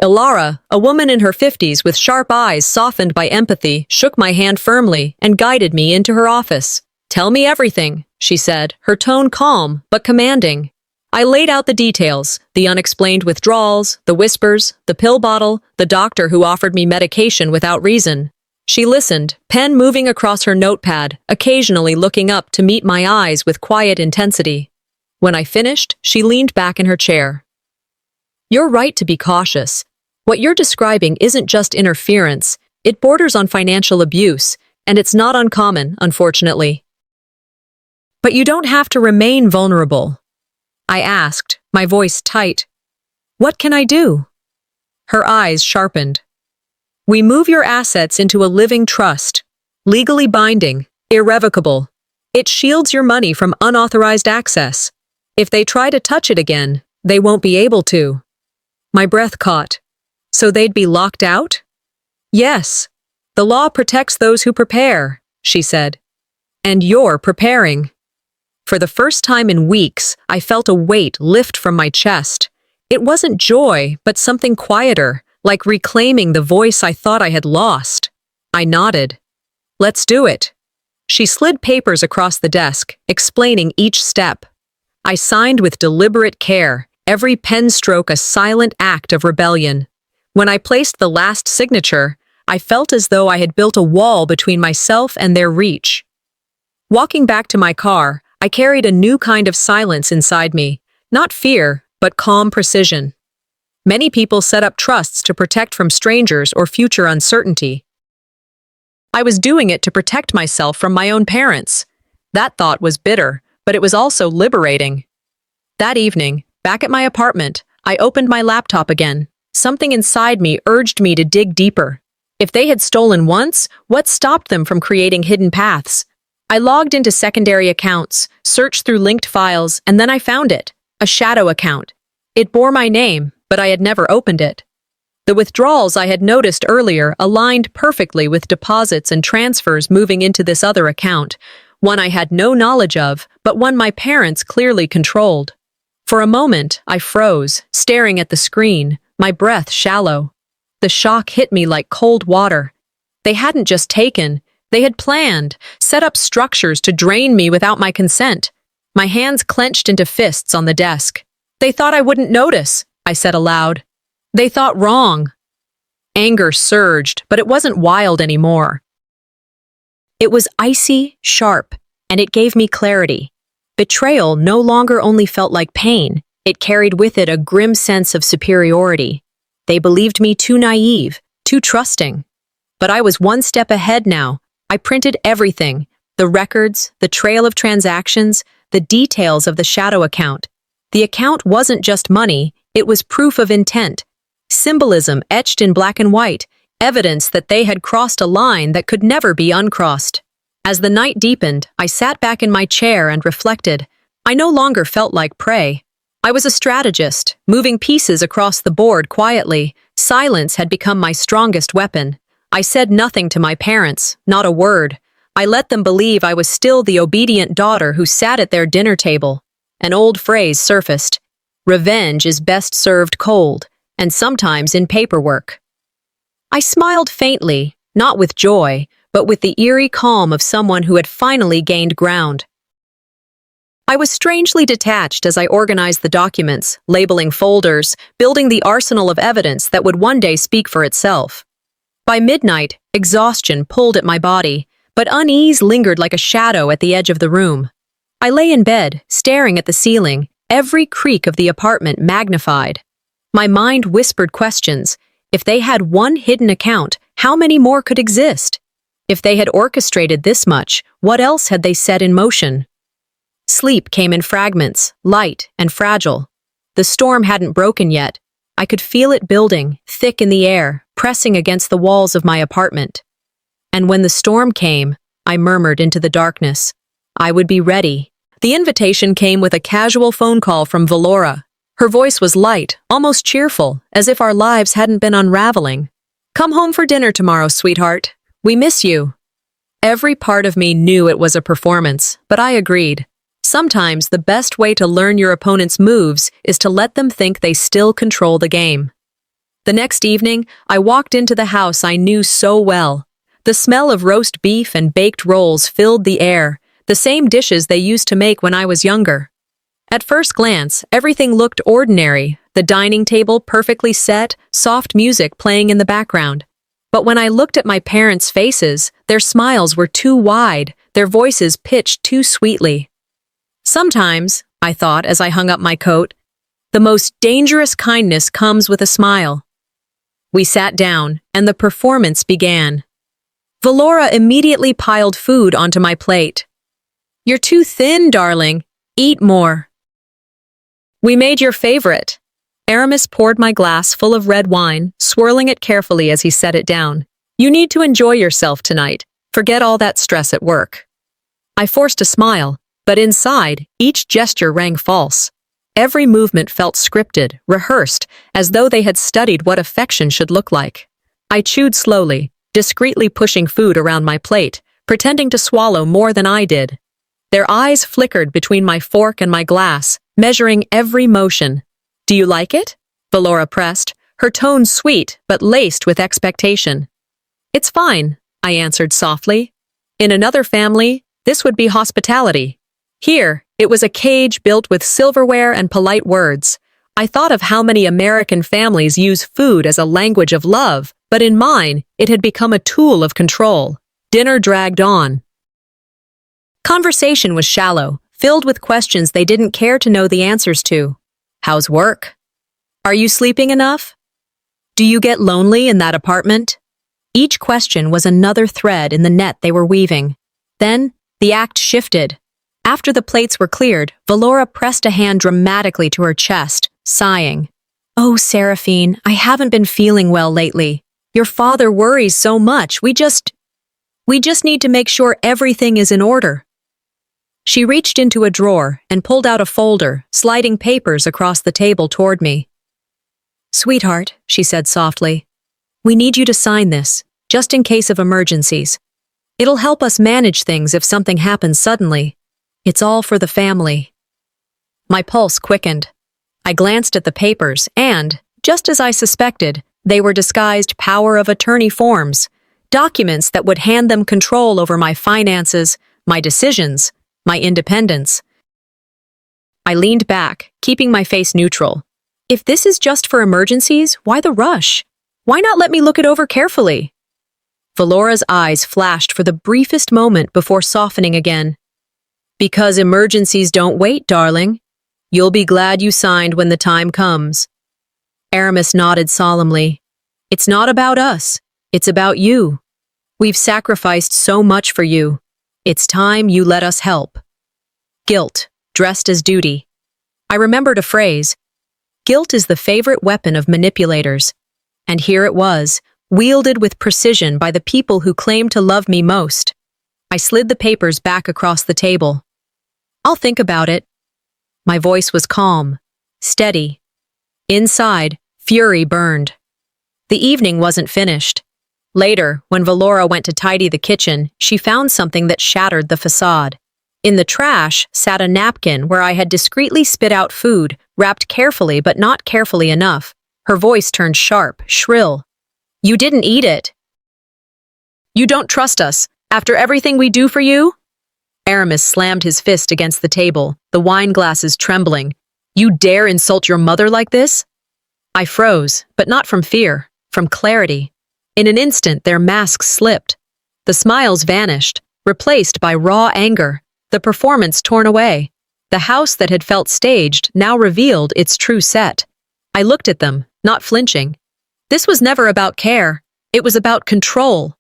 Alara, a woman in her 50s with sharp eyes softened by empathy, shook my hand firmly and guided me into her office. "Tell me everything," she said, her tone calm but commanding. I laid out the details, the unexplained withdrawals, the whispers, the pill bottle, the doctor who offered me medication without reason. She listened, pen moving across her notepad, occasionally looking up to meet my eyes with quiet intensity. When I finished, she leaned back in her chair. "You're right to be cautious. What you're describing isn't just interference, it borders on financial abuse, and it's not uncommon, unfortunately. But you don't have to remain vulnerable." I asked, my voice tight. "What can I do?" Her eyes sharpened. We move your assets into a living trust, legally binding, irrevocable. It shields your money from unauthorized access. If they try to touch it again, they won't be able to. My breath caught. So they'd be locked out? Yes. The law protects those who prepare, she said. And you're preparing. For the first time in weeks, I felt a weight lift from my chest. It wasn't joy, but something quieter, like reclaiming the voice I thought I had lost. I nodded. Let's do it. She slid papers across the desk, explaining each step. I signed with deliberate care, every pen stroke a silent act of rebellion. When I placed the last signature, I felt as though I had built a wall between myself and their reach. Walking back to my car, I carried a new kind of silence inside me, not fear, but calm precision. Many people set up trusts to protect from strangers or future uncertainty. I was doing it to protect myself from my own parents. That thought was bitter, but it was also liberating. That evening, back at my apartment, I opened my laptop again. Something inside me urged me to dig deeper. If they had stolen once, what stopped them from creating hidden paths? I logged into secondary accounts, searched through linked files, and then I found it, a shadow account. It bore my name, but I had never opened it. The withdrawals I had noticed earlier aligned perfectly with deposits and transfers moving into this other account, one I had no knowledge of, but one my parents clearly controlled. For a moment, I froze, staring at the screen, my breath shallow. The shock hit me like cold water. They hadn't just taken, they had planned, set up structures to drain me without my consent. My hands clenched into fists on the desk. They thought I wouldn't notice, I said aloud. They thought wrong. Anger surged, but it wasn't wild anymore. It was icy, sharp, and it gave me clarity. Betrayal no longer only felt like pain, it carried with it a grim sense of superiority. They believed me too naive, too trusting. But I was one step ahead now. I printed everything, the records, the trail of transactions, the details of the shadow account. The account wasn't just money, it was proof of intent. Symbolism etched in black and white, evidence that they had crossed a line that could never be uncrossed. As the night deepened, I sat back in my chair and reflected. I no longer felt like prey. I was a strategist, moving pieces across the board quietly. Silence had become my strongest weapon. I said nothing to my parents, not a word. I let them believe I was still the obedient daughter who sat at their dinner table. An old phrase surfaced. Revenge is best served cold, and sometimes in paperwork. I smiled faintly, not with joy, but with the eerie calm of someone who had finally gained ground. I was strangely detached as I organized the documents, labeling folders, building the arsenal of evidence that would one day speak for itself. By midnight, exhaustion pulled at my body, but unease lingered like a shadow at the edge of the room. I lay in bed, staring at the ceiling, every creak of the apartment magnified. My mind whispered questions. If they had one hidden account, how many more could exist? If they had orchestrated this much, what else had they set in motion? Sleep came in fragments, light and fragile. The storm hadn't broken yet. I could feel it building, thick in the air, pressing against the walls of my apartment. And when the storm came, I murmured into the darkness. I would be ready. The invitation came with a casual phone call from Valora. Her voice was light, almost cheerful, as if our lives hadn't been unraveling. Come home for dinner tomorrow, sweetheart. We miss you. Every part of me knew it was a performance, but I agreed. Sometimes the best way to learn your opponent's moves is to let them think they still control the game. The next evening, I walked into the house I knew so well. The smell of roast beef and baked rolls filled the air, the same dishes they used to make when I was younger. At first glance, everything looked ordinary, the dining table perfectly set, soft music playing in the background. But when I looked at my parents' faces, their smiles were too wide, their voices pitched too sweetly. Sometimes, I thought as I hung up my coat, the most dangerous kindness comes with a smile. We sat down, and the performance began. Valora immediately piled food onto my plate. You're too thin, darling. Eat more. We made your favorite. Aramis poured my glass full of red wine, swirling it carefully as he set it down. You need to enjoy yourself tonight. Forget all that stress at work. I forced a smile, but inside, each gesture rang false. Every movement felt scripted, rehearsed, as though they had studied what affection should look like. I chewed slowly, discreetly pushing food around my plate, pretending to swallow more than I did. Their eyes flickered between my fork and my glass, measuring every motion. Do you like it? Valora pressed, her tone sweet but laced with expectation. It's fine, I answered softly. In another family, this would be hospitality. Here, it was a cage built with silverware and polite words. I thought of how many American families use food as a language of love, but in mine, it had become a tool of control. Dinner dragged on. Conversation was shallow, filled with questions they didn't care to know the answers to. How's work? Are you sleeping enough? Do you get lonely in that apartment? Each question was another thread in the net they were weaving. Then, the act shifted. After the plates were cleared, Valora pressed a hand dramatically to her chest, sighing. Oh, Seraphine, I haven't been feeling well lately. Your father worries so much. We just need to make sure everything is in order. She reached into a drawer and pulled out a folder, sliding papers across the table toward me. Sweetheart, she said softly, we need you to sign this, just in case of emergencies. It'll help us manage things if something happens suddenly. It's all for the family. My pulse quickened. I glanced at the papers and, just as I suspected, they were disguised power of attorney forms, documents that would hand them control over my finances, my decisions, my independence. I leaned back, keeping my face neutral. If this is just for emergencies, why the rush? Why not let me look it over carefully? Valora's eyes flashed for the briefest moment before softening again. Because emergencies don't wait, darling. You'll be glad you signed when the time comes. Aramis nodded solemnly. It's not about us. It's about you. We've sacrificed so much for you. It's time you let us help. Guilt, dressed as duty. I remembered a phrase. Guilt is the favorite weapon of manipulators. And here it was, wielded with precision by the people who claimed to love me most. I slid the papers back across the table. I'll think about it. My voice was calm, steady. Inside, fury burned. The evening wasn't finished. Later, when Valora went to tidy the kitchen, she found something that shattered the facade. In the trash sat a napkin where I had discreetly spit out food, wrapped carefully but not carefully enough. Her voice turned sharp, shrill. You didn't eat it. You don't trust us, after everything we do for you? Aramis slammed his fist against the table, the wine glasses trembling. You dare insult your mother like this? I froze, but not from fear, from clarity. In an instant, their masks slipped. The smiles vanished, replaced by raw anger, the performance torn away. The house that had felt staged now revealed its true set. I looked at them, not flinching. This was never about care. It was about control.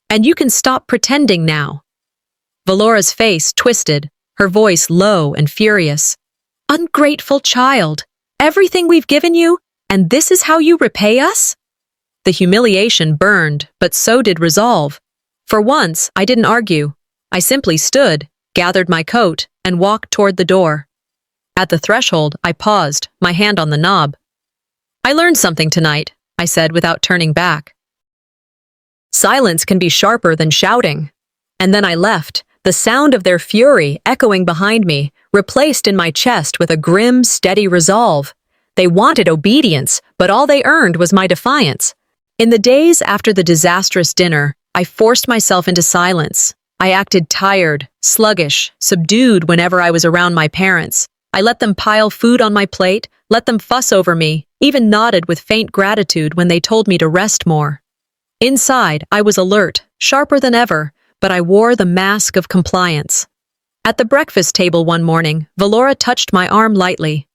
And you can stop pretending now. Valora's face twisted, her voice low and furious. Ungrateful child! Everything we've given you, and this is how you repay us? The humiliation burned, but so did resolve. For once, I didn't argue. I simply stood, gathered my coat, and walked toward the door. At the threshold, I paused, my hand on the knob. I learned something tonight, I said without turning back. Silence can be sharper than shouting. And then I left, the sound of their fury echoing behind me, replaced in my chest with a grim, steady resolve. They wanted obedience, but all they earned was my defiance. In the days after the disastrous dinner, I forced myself into silence. I acted tired, sluggish, subdued whenever I was around my parents. I let them pile food on my plate, let them fuss over me, even nodded with faint gratitude when they told me to rest more. Inside, I was alert, sharper than ever, but I wore the mask of compliance. At the breakfast table one morning, Valora touched my arm lightly.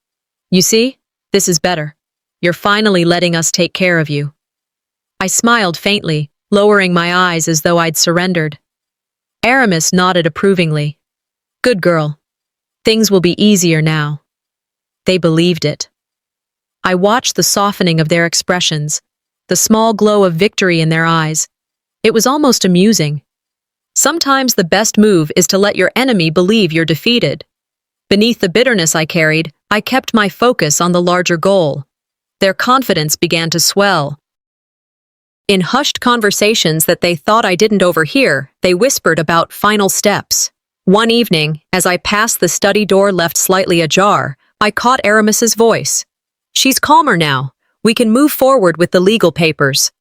You see, this is better. You're finally letting us take care of you. I smiled faintly, lowering my eyes as though I'd surrendered. Aramis nodded approvingly. Good girl. Things will be easier now. They believed it. I watched the softening of their expressions, the small glow of victory in their eyes. It was almost amusing. Sometimes the best move is to let your enemy believe you're defeated. Beneath the bitterness I carried, I kept my focus on the larger goal. Their confidence began to swell. In hushed conversations that they thought I didn't overhear, they whispered about final steps. One evening, as I passed the study door left slightly ajar, I caught Aramis's voice. "She's calmer now. We can move forward with the legal papers."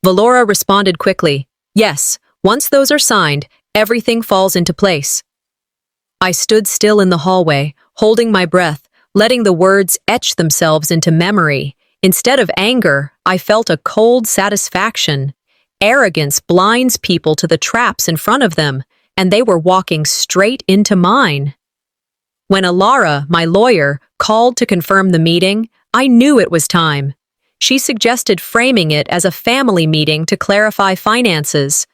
Valora responded quickly. "Yes, once those are signed, everything falls into place." I stood still in the hallway, holding my breath, letting the words etch themselves into memory. Instead of anger, I felt a cold satisfaction. Arrogance blinds people to the traps in front of them, and they were walking straight into mine. When Alara, my lawyer, called to confirm the meeting, I knew it was time. She suggested framing it as a family meeting to clarify finances.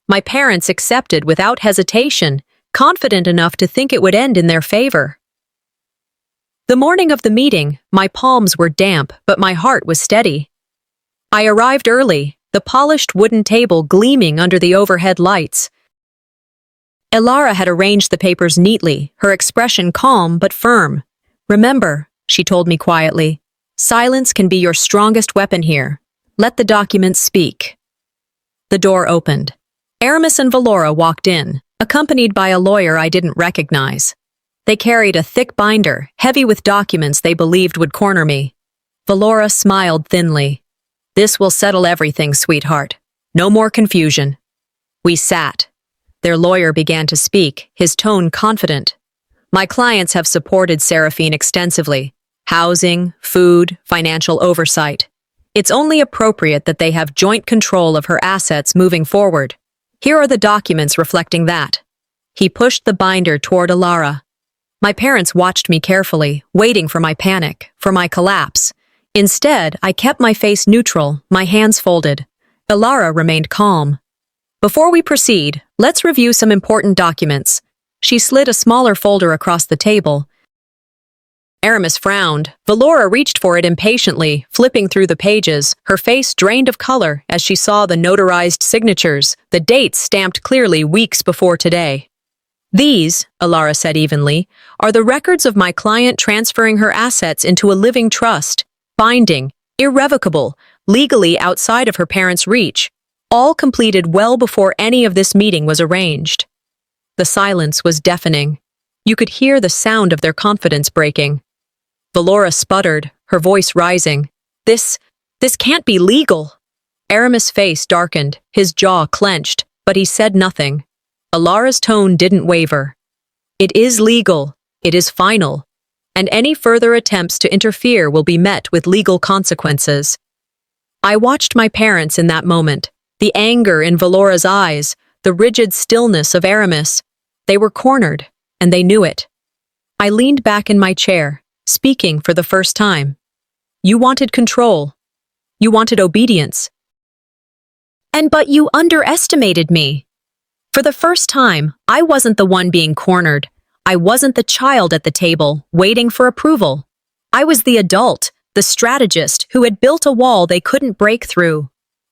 My parents accepted without hesitation, confident enough to think it would end in their favor. The morning of the meeting, my palms were damp, but my heart was steady. I arrived early, the polished wooden table gleaming under the overhead lights. Alara had arranged the papers neatly, her expression calm but firm. "Remember," she told me quietly, "silence can be your strongest weapon here. Let the documents speak." The door opened. Aramis and Valora walked in, accompanied by a lawyer I didn't recognize. They carried a thick binder, heavy with documents they believed would corner me. Valora smiled thinly. "This will settle everything, sweetheart. No more confusion." We sat. Their lawyer began to speak, his tone confident. "My clients have supported Seraphine extensively. Housing, food, financial oversight. It's only appropriate that they have joint control of her assets moving forward. Here are the documents reflecting that." He pushed the binder toward Alara. My parents watched me carefully, waiting for my panic, for my collapse. Instead, I kept my face neutral, my hands folded. Alara remained calm. "Before we proceed, let's review some important documents." She slid a smaller folder across the table. Aramis frowned. Valora reached for it impatiently, flipping through the pages, her face drained of color as she saw the notarized signatures, the dates stamped clearly weeks before today. "These," Alara said evenly, "are the records of my client transferring her assets into a living trust, binding, irrevocable, legally outside of her parents' reach, all completed well before any of this meeting was arranged." The silence was deafening. You could hear the sound of their confidence breaking. Valora sputtered, her voice rising. This can't be legal." Aramis' face darkened, his jaw clenched, but he said nothing. Alara's tone didn't waver. "It is legal. It is final. And any further attempts to interfere will be met with legal consequences." I watched my parents in that moment, the anger in Valora's eyes, the rigid stillness of Aramis. They were cornered, and they knew it. I leaned back in my chair, speaking for the first time. "You wanted control. You wanted obedience. But you underestimated me." For the first time, I wasn't the one being cornered. I wasn't the child at the table, waiting for approval. I was the adult, the strategist who had built a wall they couldn't break through.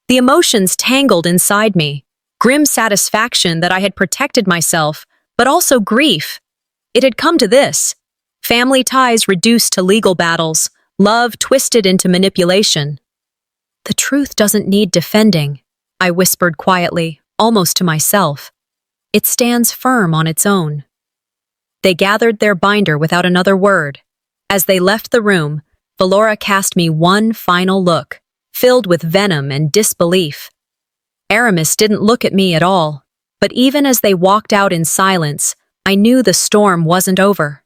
The emotions tangled inside me. Grim satisfaction that I had protected myself, but also grief. It had come to this. Family ties reduced to legal battles, love twisted into manipulation. "The truth doesn't need defending," I whispered quietly, almost to myself. "It stands firm on its own." They gathered their binder without another word. As they left the room, Valora cast me one final look, filled with venom and disbelief. Aramis didn't look at me at all, but even as they walked out in silence, I knew the storm wasn't over.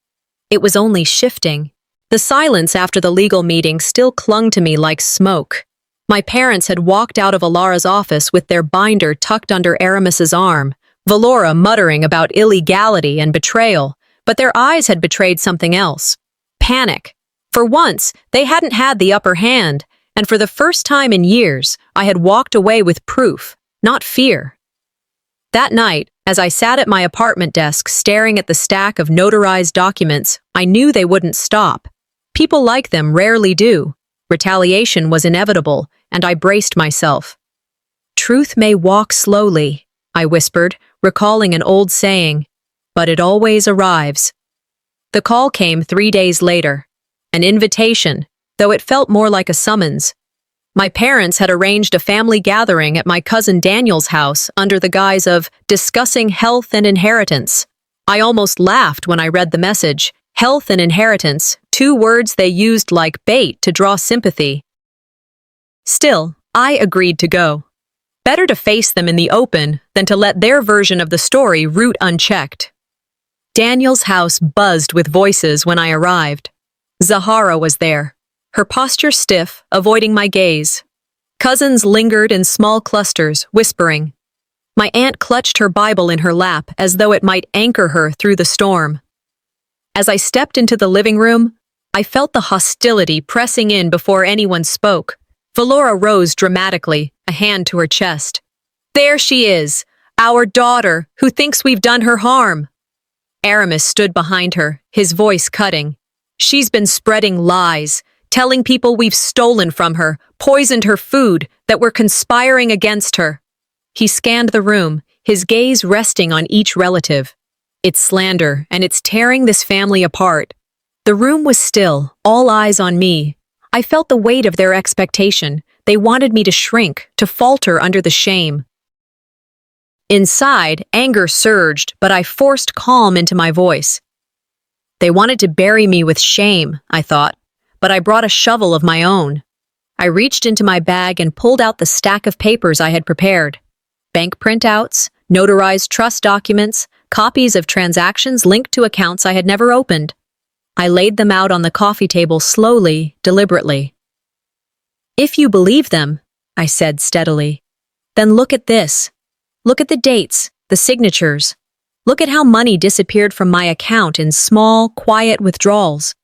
It was only shifting. The silence after the legal meeting still clung to me like smoke. My parents had walked out of Alara's office with their binder tucked under Aramis's arm, Valora muttering about illegality and betrayal, but their eyes had betrayed something else. Panic. For once, they hadn't had the upper hand, and for the first time in years, I had walked away with proof, not fear. That night, as I sat at my apartment desk staring at the stack of notarized documents, I knew they wouldn't stop. People like them rarely do. Retaliation was inevitable, and I braced myself. Truth may walk slowly, I whispered, recalling an old saying, but it always arrives. The call came 3 days later. An invitation, though it felt more like a summons. My parents had arranged a family gathering at my cousin Daniel's house under the guise of discussing health and inheritance. I almost laughed when I read the message. Health and inheritance, 2 words they used like bait to draw sympathy. Still, I agreed to go. Better to face them in the open than to let their version of the story root unchecked. Daniel's house buzzed with voices when I arrived. Zahara was there, her posture stiff, avoiding my gaze. Cousins lingered in small clusters, whispering. My aunt clutched her Bible in her lap as though it might anchor her through the storm. As I stepped into the living room, I felt the hostility pressing in before anyone spoke. Valora rose dramatically, a hand to her chest. There she is, our daughter, who thinks we've done her harm. Aramis stood behind her, his voice cutting. She's been spreading lies, telling people we've stolen from her, poisoned her food, that we're conspiring against her. He scanned the room, his gaze resting on each relative. It's slander, and it's tearing this family apart. The room was still, all eyes on me. I felt the weight of their expectation. They wanted me to shrink, to falter under the shame. Inside, anger surged, but I forced calm into my voice. They wanted to bury me with shame, I thought, but I brought a shovel of my own. I reached into my bag and pulled out the stack of papers I had prepared. Bank printouts, notarized trust documents, copies of transactions linked to accounts I had never opened. I laid them out on the coffee table slowly, deliberately. If you believe them, I said steadily, then look at this. Look at the dates, the signatures. Look at how money disappeared from my account in small, quiet withdrawals.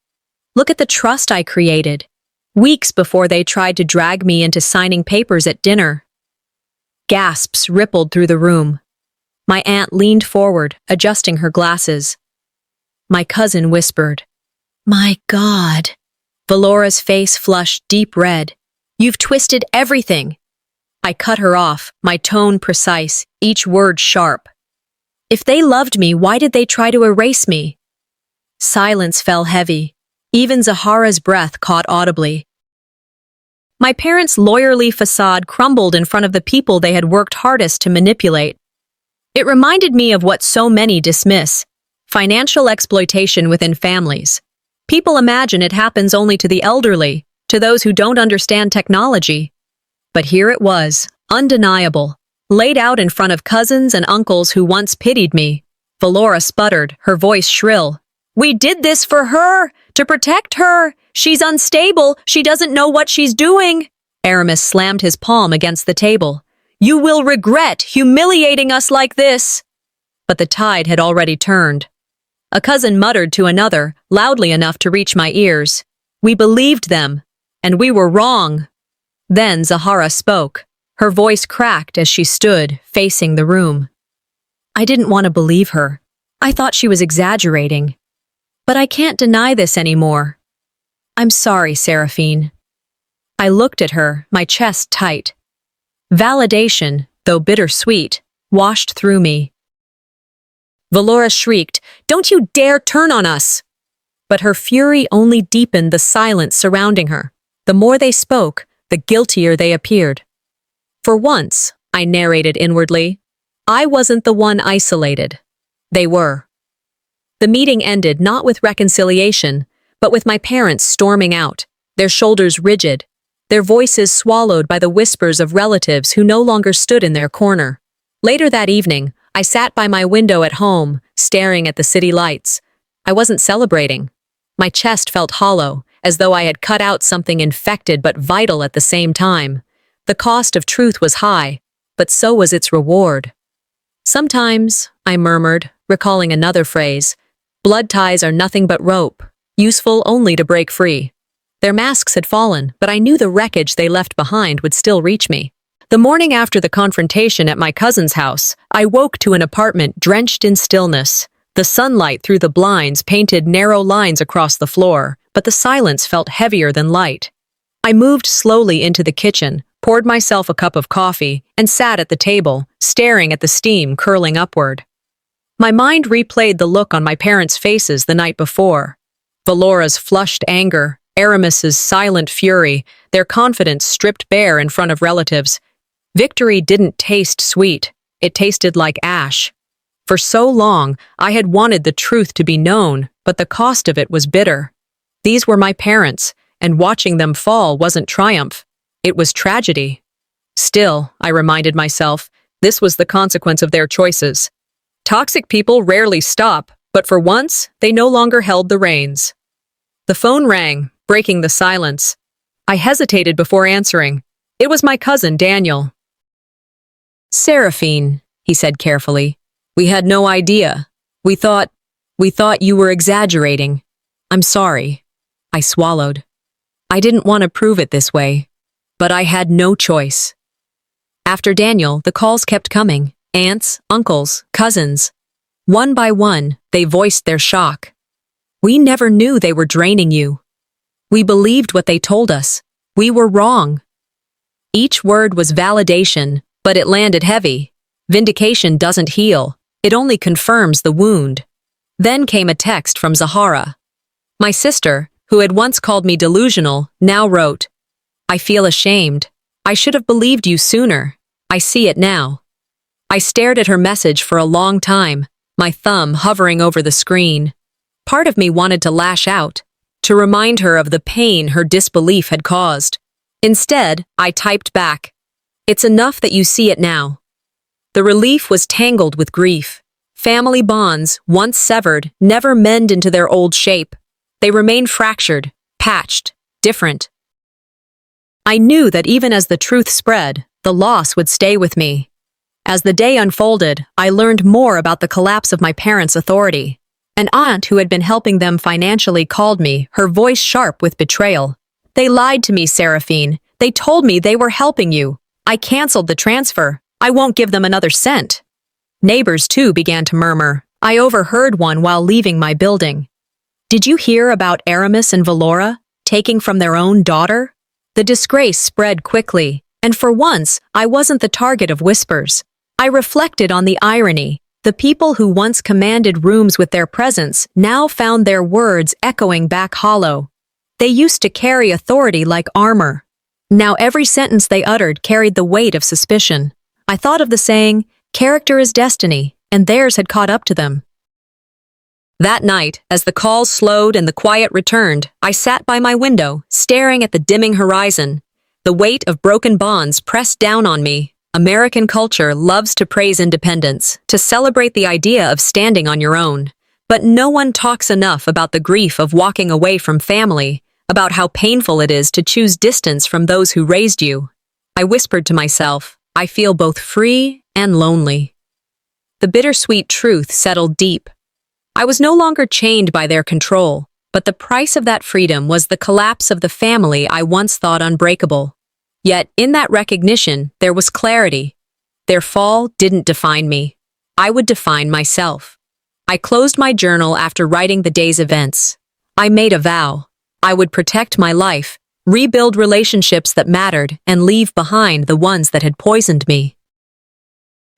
Look at the trust I created, weeks before they tried to drag me into signing papers at dinner. Gasps rippled through the room. My aunt leaned forward, adjusting her glasses. My cousin whispered, "My God." Valora's face flushed deep red. "You've twisted everything." I cut her off, my tone precise, each word sharp. If they loved me, why did they try to erase me? Silence fell heavy. Even Zahara's breath caught audibly. My parents' lawyerly facade crumbled in front of the people they had worked hardest to manipulate. It reminded me of what so many dismiss: financial exploitation within families. People imagine it happens only to the elderly, to those who don't understand technology. But here it was, undeniable, laid out in front of cousins and uncles who once pitied me. Valora sputtered, her voice shrill. "We did this for her, to protect her. She's unstable. She doesn't know what she's doing." Aramis slammed his palm against the table. "You will regret humiliating us like this." But the tide had already turned. A cousin muttered to another, loudly enough to reach my ears. "We believed them, and we were wrong." Then Zahara spoke. Her voice cracked as she stood, facing the room. I didn't want to believe her. I thought she was exaggerating. But I can't deny this anymore. "I'm sorry, Seraphine." I looked at her, my chest tight. Validation, though bittersweet, washed through me. Valora shrieked, "Don't you dare turn on us!" But her fury only deepened the silence surrounding her. The more they spoke, the guiltier they appeared. For once, I narrated inwardly, I wasn't the one isolated. They were. The meeting ended not with reconciliation, but with my parents storming out, their shoulders rigid, their voices swallowed by the whispers of relatives who no longer stood in their corner. Later that evening, I sat by my window at home, staring at the city lights. I wasn't celebrating. My chest felt hollow, as though I had cut out something infected but vital at the same time. The cost of truth was high, but so was its reward. Sometimes, I murmured, recalling another phrase, blood ties are nothing but rope, useful only to break free. Their masks had fallen, but I knew the wreckage they left behind would still reach me. The morning after the confrontation at my cousin's house, I woke to an apartment drenched in stillness. The sunlight through the blinds painted narrow lines across the floor, but the silence felt heavier than light. I moved slowly into the kitchen, poured myself a cup of coffee, and sat at the table, staring at the steam curling upward. My mind replayed the look on my parents' faces the night before. Valora's flushed anger, Aramis's silent fury, their confidence stripped bare in front of relatives. Victory didn't taste sweet. It tasted like ash. For so long, I had wanted the truth to be known, but the cost of it was bitter. These were my parents, and watching them fall wasn't triumph. It was tragedy. Still, I reminded myself, this was the consequence of their choices. Toxic people rarely stop, but for once, they no longer held the reins. The phone rang, breaking the silence. I hesitated before answering. It was my cousin, Daniel. "Seraphine," he said carefully. "We had no idea. We thought you were exaggerating. I'm sorry." I swallowed. I didn't want to prove it this way, but I had no choice. After Daniel, the calls kept coming. Aunts, uncles, cousins. One by one, they voiced their shock. "We never knew they were draining you. We believed what they told us. We were wrong." Each word was validation, but it landed heavy. Vindication doesn't heal. It only confirms the wound. Then came a text from Zahara. My sister, who had once called me delusional, now wrote, "I feel ashamed. I should have believed you sooner. I see it now." I stared at her message for a long time, my thumb hovering over the screen. Part of me wanted to lash out, to remind her of the pain her disbelief had caused. Instead, I typed back, "It's enough that you see it now." The relief was tangled with grief. Family bonds, once severed, never mend into their old shape. They remain fractured, patched, different. I knew that even as the truth spread, the loss would stay with me. As the day unfolded, I learned more about the collapse of my parents' authority. An aunt who had been helping them financially called me, her voice sharp with betrayal. "They lied to me, Seraphine. They told me they were helping you. I canceled the transfer. I won't give them another cent." Neighbors, too, began to murmur. I overheard one while leaving my building. "Did you hear about Aramis and Valora taking from their own daughter?" The disgrace spread quickly, and for once, I wasn't the target of whispers. I reflected on the irony. The people who once commanded rooms with their presence now found their words echoing back hollow. They used to carry authority like armor. Now every sentence they uttered carried the weight of suspicion. I thought of the saying, "Character is destiny," and theirs had caught up to them. That night, as the calls slowed and the quiet returned, I sat by my window, staring at the dimming horizon. The weight of broken bonds pressed down on me. American culture loves to praise independence, to celebrate the idea of standing on your own. But no one talks enough about the grief of walking away from family, about how painful it is to choose distance from those who raised you. I whispered to myself, I feel both free and lonely. The bittersweet truth settled deep. I was no longer chained by their control, but the price of that freedom was the collapse of the family I once thought unbreakable. Yet, in that recognition, there was clarity. Their fall didn't define me. I would define myself. I closed my journal after writing the day's events. I made a vow. I would protect my life, rebuild relationships that mattered, and leave behind the ones that had poisoned me.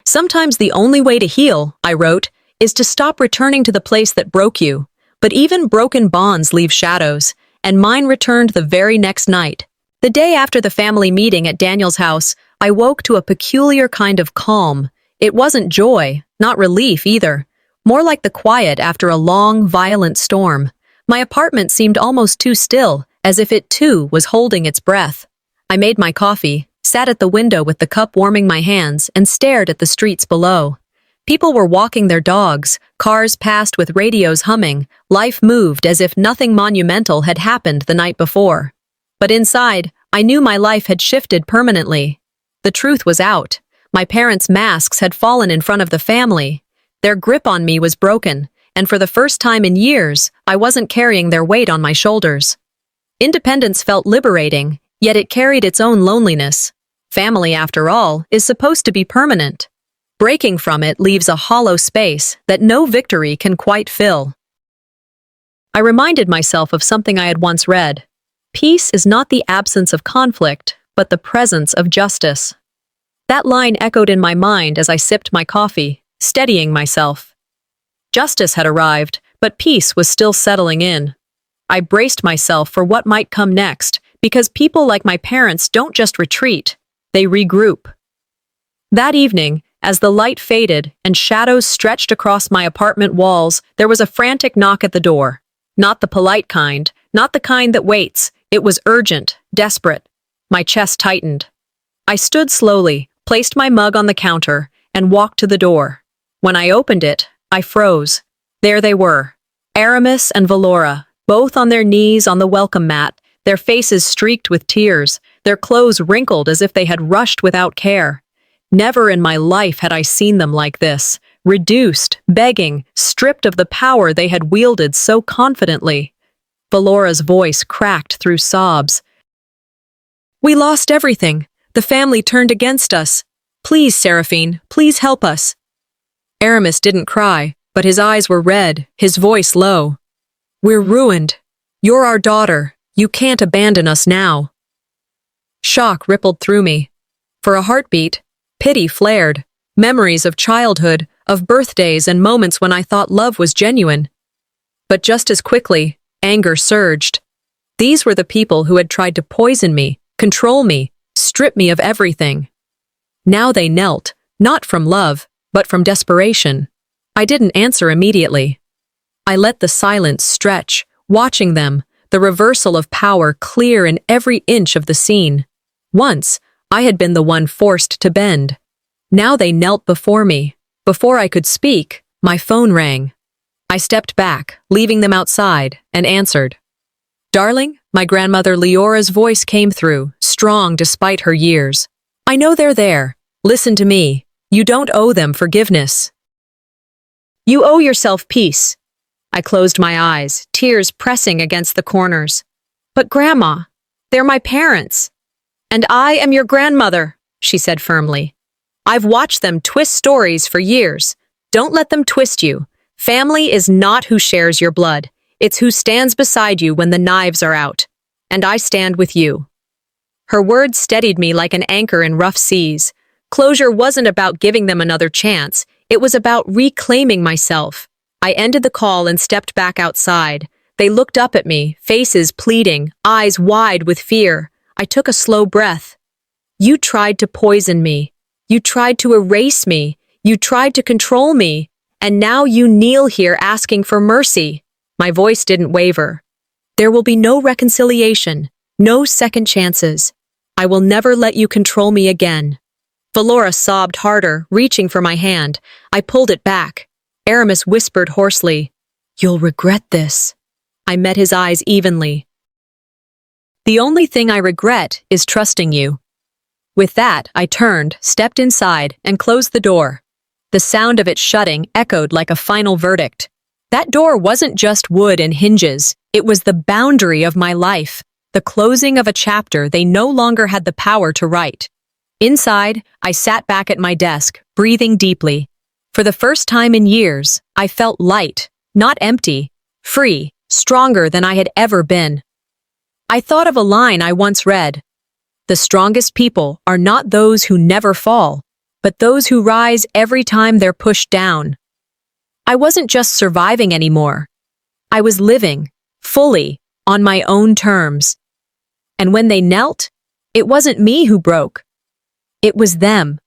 Sometimes the only way to heal, I wrote, is to stop returning to the place that broke you. But even broken bonds leave shadows, and mine returned the very next night. The day after the family meeting at Daniel's house, I woke to a peculiar kind of calm. It wasn't joy, not relief either. More like the quiet after a long, violent storm. My apartment seemed almost too still, as if it too was holding its breath. I made my coffee, sat at the window with the cup warming my hands, and stared at the streets below. People were walking their dogs, cars passed with radios humming, life moved as if nothing monumental had happened the night before. But inside, I knew my life had shifted permanently. The truth was out. My parents' masks had fallen in front of the family. Their grip on me was broken, and for the first time in years, I wasn't carrying their weight on my shoulders. Independence felt liberating, yet it carried its own loneliness. Family, after all, is supposed to be permanent. Breaking from it leaves a hollow space that no victory can quite fill. I reminded myself of something I had once read. Peace is not the absence of conflict, but the presence of justice. That line echoed in my mind as I sipped my coffee, steadying myself. Justice had arrived, but peace was still settling in. I braced myself for what might come next, because people like my parents don't just retreat, they regroup. That evening, as the light faded and shadows stretched across my apartment walls, there was a frantic knock at the door. Not the polite kind, not the kind that waits. It was urgent, desperate. My chest tightened. I stood slowly, placed my mug on the counter, and walked to the door. When I opened it, I froze. There they were, Aramis and Valora, both on their knees on the welcome mat, their faces streaked with tears, their clothes wrinkled as if they had rushed without care. Never in my life had I seen them like this, reduced, begging, stripped of the power they had wielded so confidently. Valora's voice cracked through sobs. "We lost everything. The family turned against us. Please, Seraphine, please help us." Aramis didn't cry, but his eyes were red, his voice low. "We're ruined. You're our daughter. You can't abandon us now." Shock rippled through me. For a heartbeat, pity flared. Memories of childhood, of birthdays and moments when I thought love was genuine. But just as quickly, anger surged. These were the people who had tried to poison me, control me, strip me of everything. Now they knelt, not from love, but from desperation. I didn't answer immediately. I let the silence stretch, watching them, the reversal of power clear in every inch of the scene. Once, I had been the one forced to bend. Now they knelt before me. Before I could speak, my phone rang. I stepped back, leaving them outside, and answered. "Darling," my grandmother Leora's voice came through, strong despite her years. "I know they're there. Listen to me. You don't owe them forgiveness. You owe yourself peace." I closed my eyes, tears pressing against the corners. "But Grandma, they're my parents." "And I am your grandmother," she said firmly. "I've watched them twist stories for years. Don't let them twist you. Family is not who shares your blood. It's who stands beside you when the knives are out. And I stand with you." Her words steadied me like an anchor in rough seas. Closure wasn't about giving them another chance. It was about reclaiming myself. I ended the call and stepped back outside. They looked up at me, faces pleading, eyes wide with fear. I took a slow breath. "You tried to poison me. You tried to erase me. You tried to control me. And now you kneel here asking for mercy." My voice didn't waver. "There will be no reconciliation, no second chances. I will never let you control me again." Valora sobbed harder, reaching for my hand. I pulled it back. Aramis whispered hoarsely, "You'll regret this." I met his eyes evenly. "The only thing I regret is trusting you." With that, I turned, stepped inside, and closed the door. The sound of it shutting echoed like a final verdict. That door wasn't just wood and hinges. It was the boundary of my life, the closing of a chapter they no longer had the power to write. Inside, I sat back at my desk, breathing deeply. For the first time in years, I felt light, not empty, free, stronger than I had ever been. I thought of a line I once read. "The strongest people are not those who never fall, but those who rise every time they're pushed down." I wasn't just surviving anymore. I was living, fully, on my own terms. And when they knelt, it wasn't me who broke. It was them.